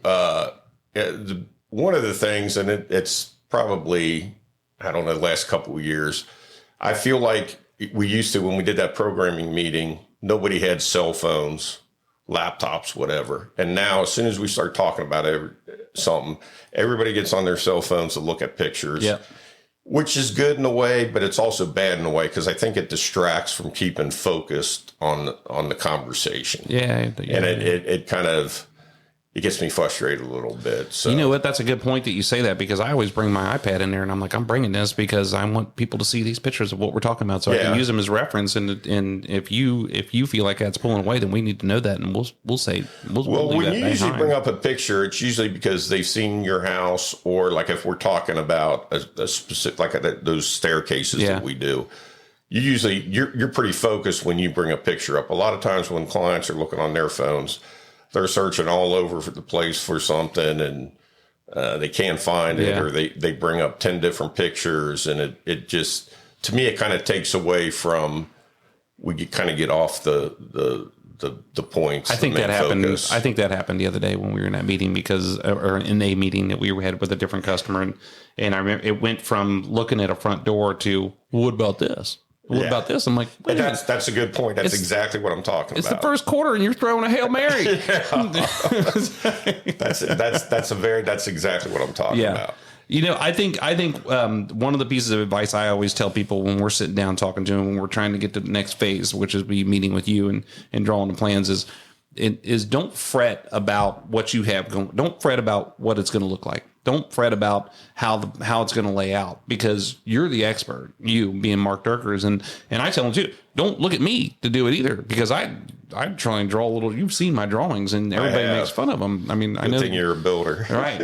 one of the things, and it's probably, I don't know, the last couple of years, I feel like we used to, when we did that programming meeting, nobody had cell phones, laptops, whatever. And now as soon as we start talking about something, everybody gets on their cell phones to look at pictures. Yeah. Which is good in a way, but it's also bad in a way because I think it distracts from keeping focused on the conversation. Yeah. And it kind of, it gets me frustrated a little bit. So You know what? That's a good point that you say that, because I always bring my iPad in there and I'm like, I'm bringing this because I want people to see these pictures of what we're talking about, so I can use them as reference. And if you feel like that's pulling away, then we need to know that, and we'll say well, leave when that you usually behind. bring up a picture, it's usually because they've seen your house, or like if we're talking about a specific, like those staircases that we do. You usually you're pretty focused when you bring a picture up. A lot of times when clients are looking on their phones, they're searching all over for the place for something, and they can't find it, or they bring up 10 different pictures, and it just, to me, it kind of takes away from, we kind of get off the points. I think that happened. Focus. I think that happened the other day when we were in that meeting, or in a meeting that we had with a different customer, and I remember it went from looking at a front door to, what about this? What about this? I'm like, and that's a good point. That's exactly what I'm talking about. It's the first quarter and you're throwing a Hail Mary. That's exactly what I'm talking about. You know, I think one of the pieces of advice I always tell people when we're sitting down talking to them, when we're trying to get to the next phase, which is be meeting with you and drawing the plans, is don't fret about what you have going. Don't fret about what it's going to look like. Don't fret about how it's going to lay out, because you're the expert, you being Mark Dierkers. And I tell them too, don't look at me to do it either, because I try and draw a little. You've seen my drawings, and everybody makes fun of them. I mean, I know you're a builder, right?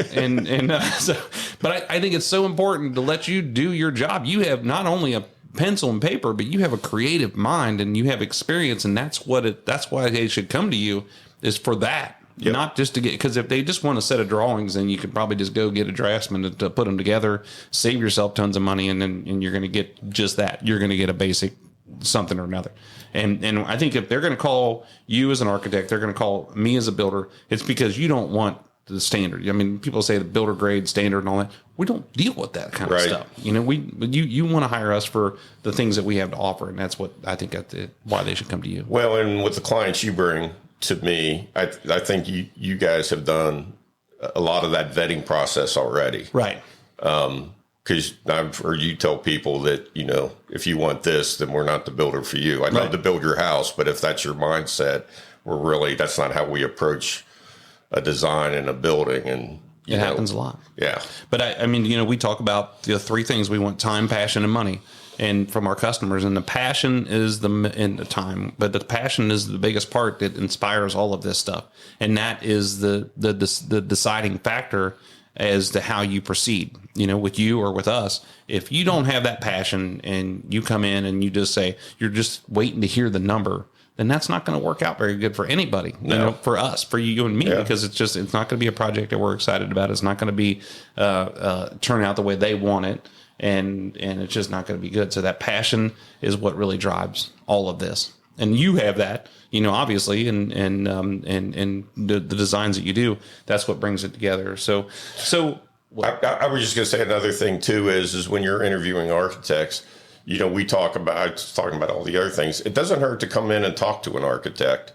But I think it's so important to let you do your job. You have not only a pencil and paper, but you have a creative mind and you have experience, and that's why they should come to you, is for that. Yep. Not just to get, because if they just want a set of drawings, then you could probably just go get a draftsman to put them together, save yourself tons of money, and you're going to get just that. You're going to get a basic something or another. And I think if they're going to call you as an architect, they're going to call me as a builder, it's because you don't want the standard. I mean, people say the builder grade standard and all that. We don't deal with that kind of stuff. You know, you want to hire us for the things that we have to offer, and that's what I think why they should come to you. Well, and with the clients you bring to me, I think you guys have done a lot of that vetting process already. Right. Because I've heard you tell people that, you know, if you want this, then we're not the builder for you. I'd love to build your house, but if that's your mindset, that's not how we approach a design in a building. And it happens a lot. Yeah. But I mean, you know, we talk about the three things we want: time, passion, and money. And from our customers, and the passion is the time, but the passion is the biggest part that inspires all of this stuff, and that is the deciding factor as to how you proceed. You know, with you or with us, if you don't have that passion and you come in and you just say you're just waiting to hear the number, then that's not going to work out very good for anybody. No. You know, for us, for you and me, because it's not going to be a project that we're excited about. It's not going to be turn out the way they want it. And it's just not going to be good. So that passion is what really drives all of this. And you have that, you know, obviously, and the designs that you do, that's what brings it together. So I was just going to say another thing too, is when you're interviewing architects, you know, talking about all the other things. It doesn't hurt to come in and talk to an architect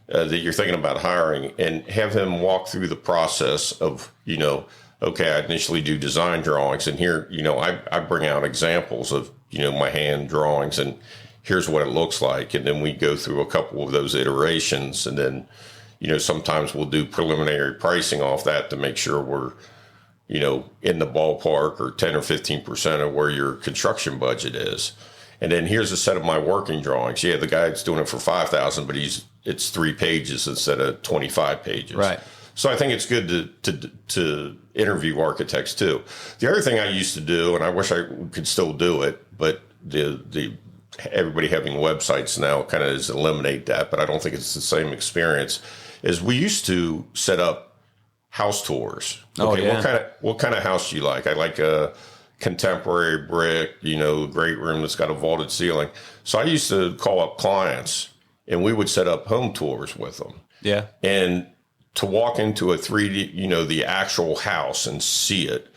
that you're thinking about hiring, and have him walk through the process of, you know, okay, I initially do design drawings, and here, you know, I bring out examples of, you know, my hand drawings, and here's what it looks like. And then we go through a couple of those iterations, and then, you know, sometimes we'll do preliminary pricing off that to make sure we're, you know, in the ballpark, or 10 or 15% of where your construction budget is. And then here's a set of my working drawings. Yeah, the guy's doing it for $5,000, but it's 3 pages instead of 25 pages. Right. So I think it's good to interview architects too. The other thing I used to do, and I wish I could still do it, but the everybody having websites now kind of eliminate that, but I don't think it's the same experience, is we used to set up house tours. Okay, what kind of house do you like? I like a contemporary brick, you know, great room that's got a vaulted ceiling. So I used to call up clients and we would set up home tours with them. Yeah. And to walk into a 3D, the actual house and see it,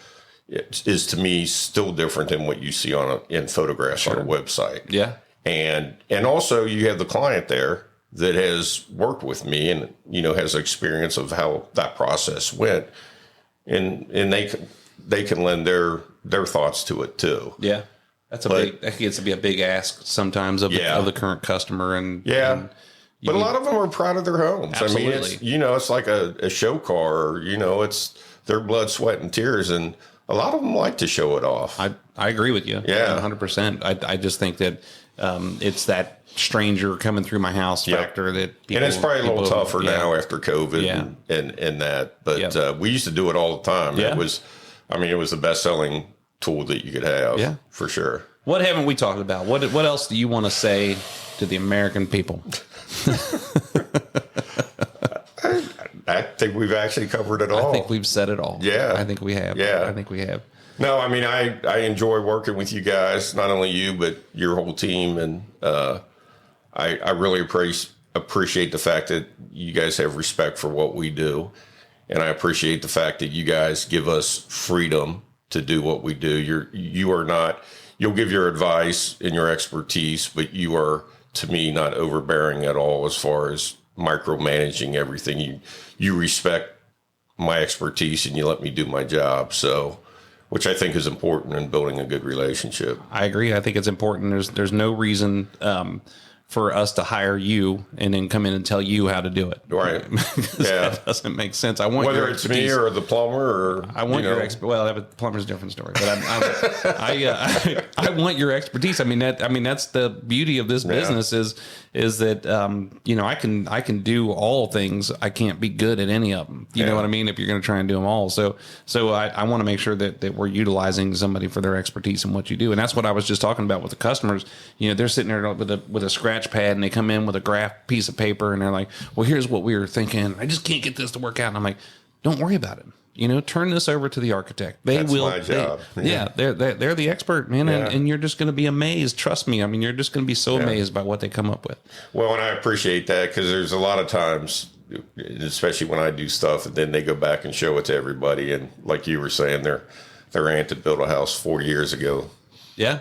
is to me still different than what you see in photographs on a website. Yeah. And also you have the client there that has worked with me and, has experience of how that process went. And they can lend their thoughts to it too. Yeah. That gets to be a big ask sometimes of the current customer. And but a lot of them are proud of their homes. Absolutely. I mean, it's like a show car, it's their blood, sweat, and tears. And a lot of them like to show it off. I agree with you. Yeah. 100%. I just think that it's that stranger coming through my house factor that people, and it's probably a little tougher now after COVID and that. But we used to do it all the time. Yeah. It was the best-selling tool that you could have. Yeah. For sure. What haven't we talked about? What else do you want to say to the American people? I think we've actually covered it all. I think we've said it all. Yeah. I think we have. Yeah. I think we have. No, I mean, I enjoy working with you guys, not only you, but your whole team. And I really appreciate the fact that you guys have respect for what we do. And I appreciate the fact that you guys give us freedom to do what we do. You'll give your advice and your expertise, but you are, to me, not overbearing at all as far as micromanaging everything. You respect my expertise and you let me do my job. So, which I think is important in building a good relationship. I agree. I think it's important. There's no reason for us to hire you and then come in and tell you how to do it. Right. That doesn't make sense. I want whether it's me or the plumber or I want your well, the plumber's a different story, but I want your expertise. That's the beauty of this business is that I can do all things. I can't be good at any of them. You know what I mean? If you're going to try and do them all. So I want to make sure that we're utilizing somebody for their expertise in what you do. And that's what I was just talking about with the customers. They're sitting there with a scratch pad and they come in with a graph piece of paper and they're like, well, here's what we were thinking. I just can't get this to work out. And I'm like, don't worry about it. Turn this over to the architect. That's my job. They're the expert, man. Yeah. And you're just going to be amazed. Trust me. You're just going to be so amazed by what they come up with. Well, and I appreciate that because there's a lot of times, especially when I do stuff and then they go back and show it to everybody. And like you were saying, their aunt that built a house 4 years ago. Yeah.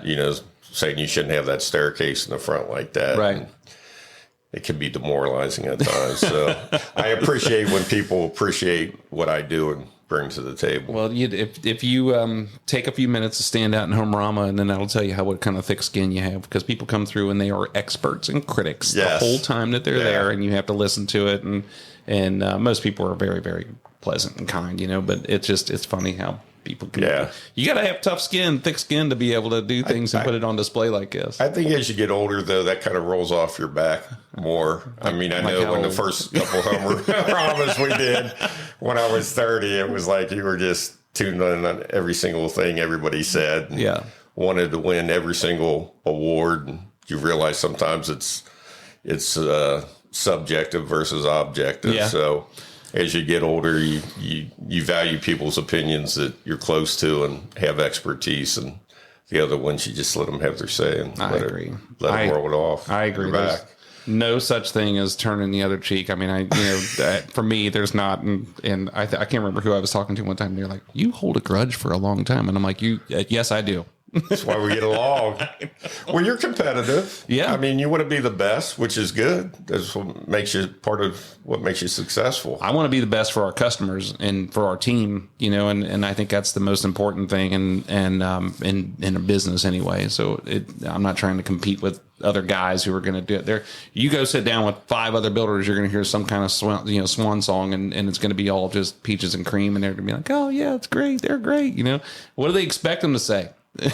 Saying you shouldn't have that staircase in the front like that. Right. And it can be demoralizing at times. So I appreciate when people appreciate what I do and bring to the table. Well, if you take a few minutes to stand out in Homearama, and then that'll tell you what kind of thick skin you have, because people come through and they are experts and critics the whole time that they're there, and you have to listen to it. And most people are very, very pleasant and kind, but it's funny how people can. You got to have thick skin to be able to do things and put it on display like this. I think as you get older, though, that kind of rolls off your back more. I know when the first couple Homearamas we did when I was 30, it was like you were just tuned in on every single thing everybody said. And wanted to win every single award. And you realize sometimes it's subjective versus objective. Yeah. So as you get older, you value people's opinions that you're close to and have expertise, and the other ones you just let them have their say and I agree. Let them roll it off. I agree. There's no such thing as turning the other cheek. For me, there's not, and I can't remember who I was talking to one time. They're like, "You hold a grudge for a long time," and I'm like, yes, I do." That's why we get along. Well, you're competitive. Yeah. You want to be the best, which is good. That's what makes you part of what makes you successful. I want to be the best for our customers and for our team, and I think that's the most important thing in a business anyway. So I'm not trying to compete with other guys who are going to do it there. You go sit down with 5 other builders, you're going to hear some kind of swan song, and it's going to be all just peaches and cream, and they're going to be like, oh yeah, it's great. They're great. What do they expect them to say?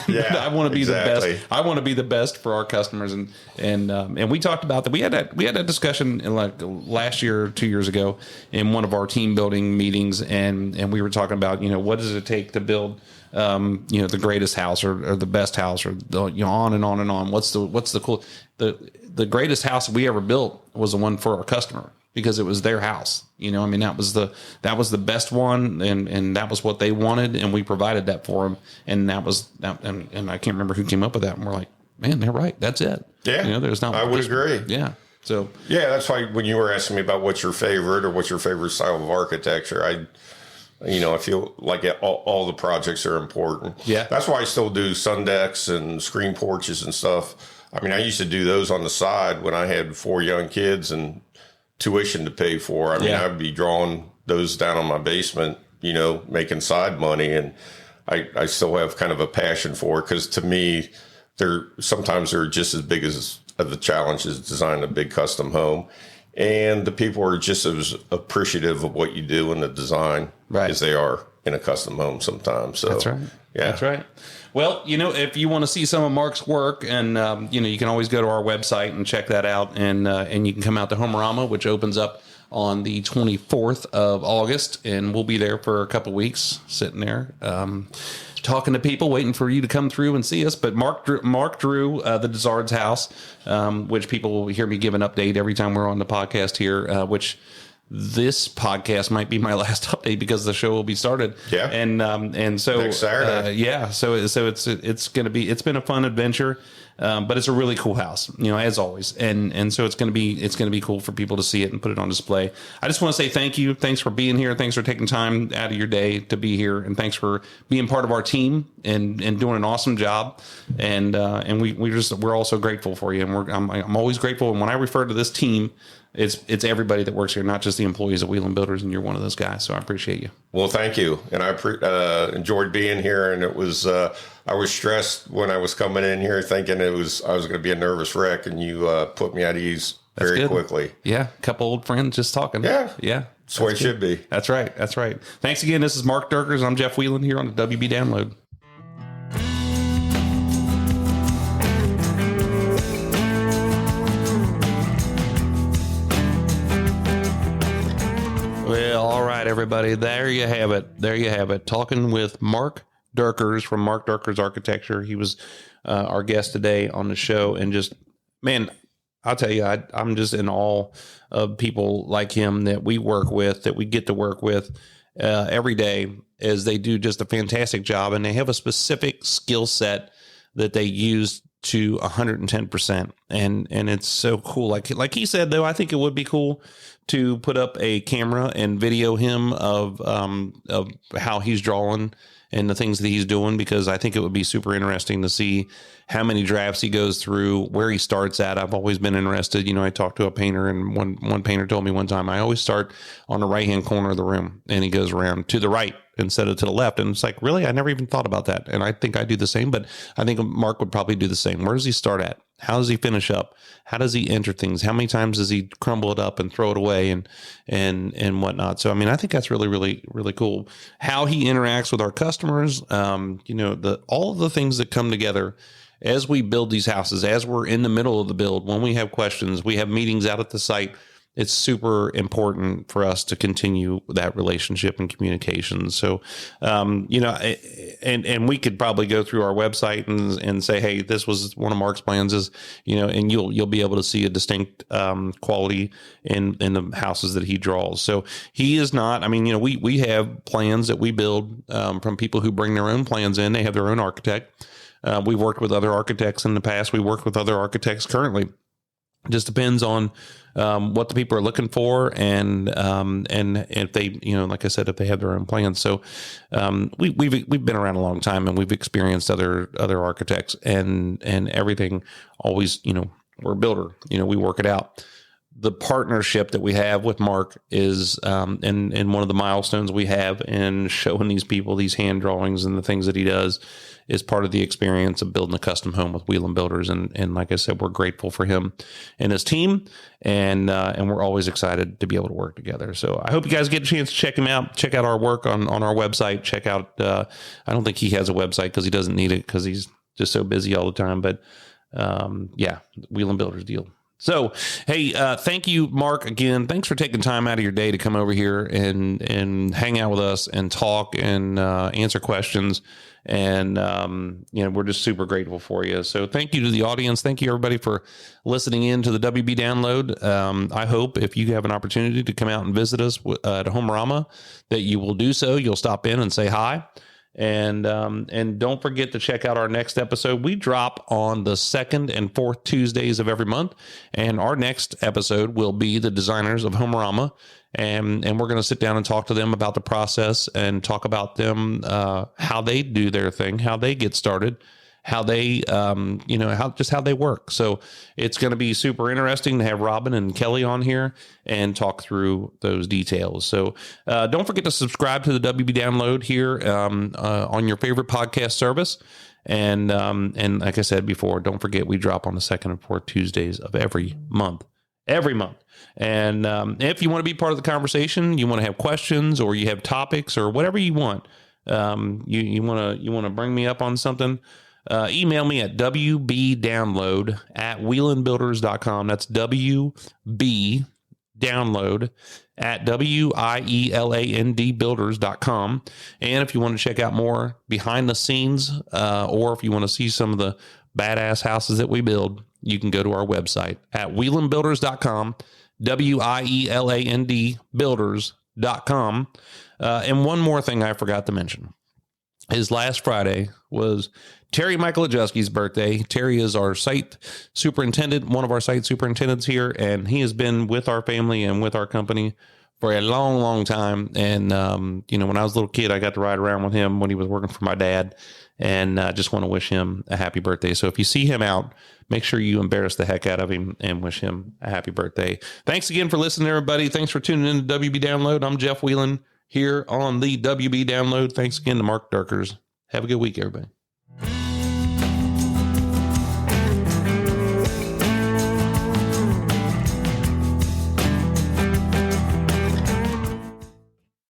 Yeah, I want to be the best. I want to be the best for our customers, and we talked about that. We had that discussion in like last year or 2 years ago in one of our team building meetings, and we were talking about what does it take to build the greatest house or the best house or on and on and on. What's the cool the greatest house we ever built was the one for our customer, because it was their house. That was the best one, and that was what they wanted, and we provided that for them. And and I can't remember who came up with that. And we're like, man, they're right. That's it. Yeah. There's not. I would agree. Yeah. So yeah, that's why when you were asking me about what's your favorite style of architecture, I feel like all the projects are important. Yeah. That's why I still do sun decks and screen porches and stuff. I mean, I used to do those on the side when I had 4 young kids and tuition to pay for. I mean, I'd be drawing those down on my basement, making side money. And I still have kind of a passion for it because to me, they're just as big as the challenge as designing a big custom home. And the people are just as appreciative of what you do in the design as they are in a custom home sometimes. So that's right. Yeah. That's right. Well, if you want to see some of Mark's work, and you can always go to our website and check that out, and you can come out to Homearama, which opens up on the 24th of August, and we'll be there for a couple weeks, sitting there, talking to people, waiting for you to come through and see us. But Mark drew the Dizard's house, which people will hear me give an update every time we're on the podcast here, which this podcast might be my last update because the show will be started. Yeah. And so next Saturday. So it's been a fun adventure. But it's a really cool house, as always. And so it's going to be cool for people to see it and put it on display. I just want to say thank you. Thanks for being here. Thanks for taking time out of your day to be here. And thanks for being part of our team and doing an awesome job. And we're also grateful for you. And I'm always grateful. And when I refer to this team, it's everybody that works here, not just the employees of Wieland Builders. And you're one of those guys. So I appreciate you. Well, thank you. And I enjoyed being here. And it was, I was stressed when I was coming in here thinking I was going to be a nervous wreck, and you put me at ease very quickly. Yeah. A couple old friends just talking. Yeah. Yeah. That's the way it should be. That's right. That's right. Thanks again. This is Mark Dierkers. I'm Jeff Wieland here on the WB Download. Well, all right, everybody. There you have it. Talking with Mark Dierkers from Mark Dierkers Architecture. He was our guest today on the show. And just, man, I'll tell you, I'm just in awe of people like him that we work with, that we get to work with every day, as they do just a fantastic job. And they have a specific skill set that they use to 110%. And it's so cool. Like he said, though, I think it would be cool to put up a camera and video him of how he's drawing and the things that he's doing, because I think it would be super interesting to see how many drafts he goes through, where he starts at. I've always been interested. I talked to a painter, and one painter told me one time, I always start on the right-hand corner of the room, and he goes around to the right instead of to the left. And it's like, really? I never even thought about that. And I think I do the same, but I think Mark would probably do the same. Where does he start at? How does he finish up? How does he enter things? How many times does he crumble it up and throw it away and whatnot? So, I mean, I think that's really, really, really cool. How he interacts with our customers, all of the things that come together as we build these houses, as we're in the middle of the build, when we have questions, we have meetings out at the site. It's super important for us to continue that relationship and communication. So, and we could probably go through our website and say, hey, this was one of Mark's plans, and you'll be able to see a distinct quality in the houses that he draws. So he is not, I mean, we have plans that we build from people who bring their own plans in. They have their own architect. We've worked with other architects in the past. We work with other architects currently. It just depends on what the people are looking for, and if they, like I said, if they have their own plans. So we've been around a long time, and we've experienced other architects, and everything. Always, we're a builder. We work it out. The partnership that we have with Mark is, and one of the milestones we have in showing these people these hand drawings and the things that he does, is part of the experience of building a custom home with Wieland Builders. And like I said, we're grateful for him and his team, and we're always excited to be able to work together. So I hope you guys get a chance to check him out. Check out our work on our website. Check out, I don't think he has a website because he doesn't need it because he's just so busy all the time. But Wieland Builders deal. So, hey, thank you, Mark, again. Thanks for taking time out of your day to come over here and hang out with us and talk and answer questions. And, we're just super grateful for you. So thank you to the audience. Thank you, everybody, for listening in to the WB Download. I hope if you have an opportunity to come out and visit us at Homearama, that you will do so. You'll stop in and say hi. And don't forget to check out our next episode. We drop on the 2nd and 4th Tuesdays of every month. And our next episode will be the designers of Homearama. And we're going to sit down and talk to them about the process and talk about them, how they do their thing, how they get started, how they, how they work. So it's going to be super interesting to have Robin and Kelly on here and talk through those details. So don't forget to subscribe to the WB Download here on your favorite podcast service. And like I said before, don't forget we drop on the 2nd and 4th Tuesdays of every month. And if you want to be part of the conversation, you want to have questions or you have topics or whatever you want, you want to bring me up on something, email me at wbdownload@wielandbuilders.com. That's wbdownload@wielandbuilders.com. And if you want to check out more behind the scenes, or if you want to see some of the badass houses that we build, you can go to our website at wielandbuilders.com, WIELAND builders.com. And one more thing I forgot to mention is last Friday was Terry Michael Ajewski's birthday. Terry is our site superintendent, one of our site superintendents here, and he has been with our family and with our company for a long, long time. And, when I was a little kid, I got to ride around with him when he was working for my dad, and I just want to wish him a happy birthday. So if you see him out, make sure you embarrass the heck out of him and wish him a happy birthday. Thanks again for listening, everybody. Thanks for tuning in to WB Download. I'm Jeff Wieland here on the WB Download. Thanks again to Mark Dierkers. Have a good week, everybody.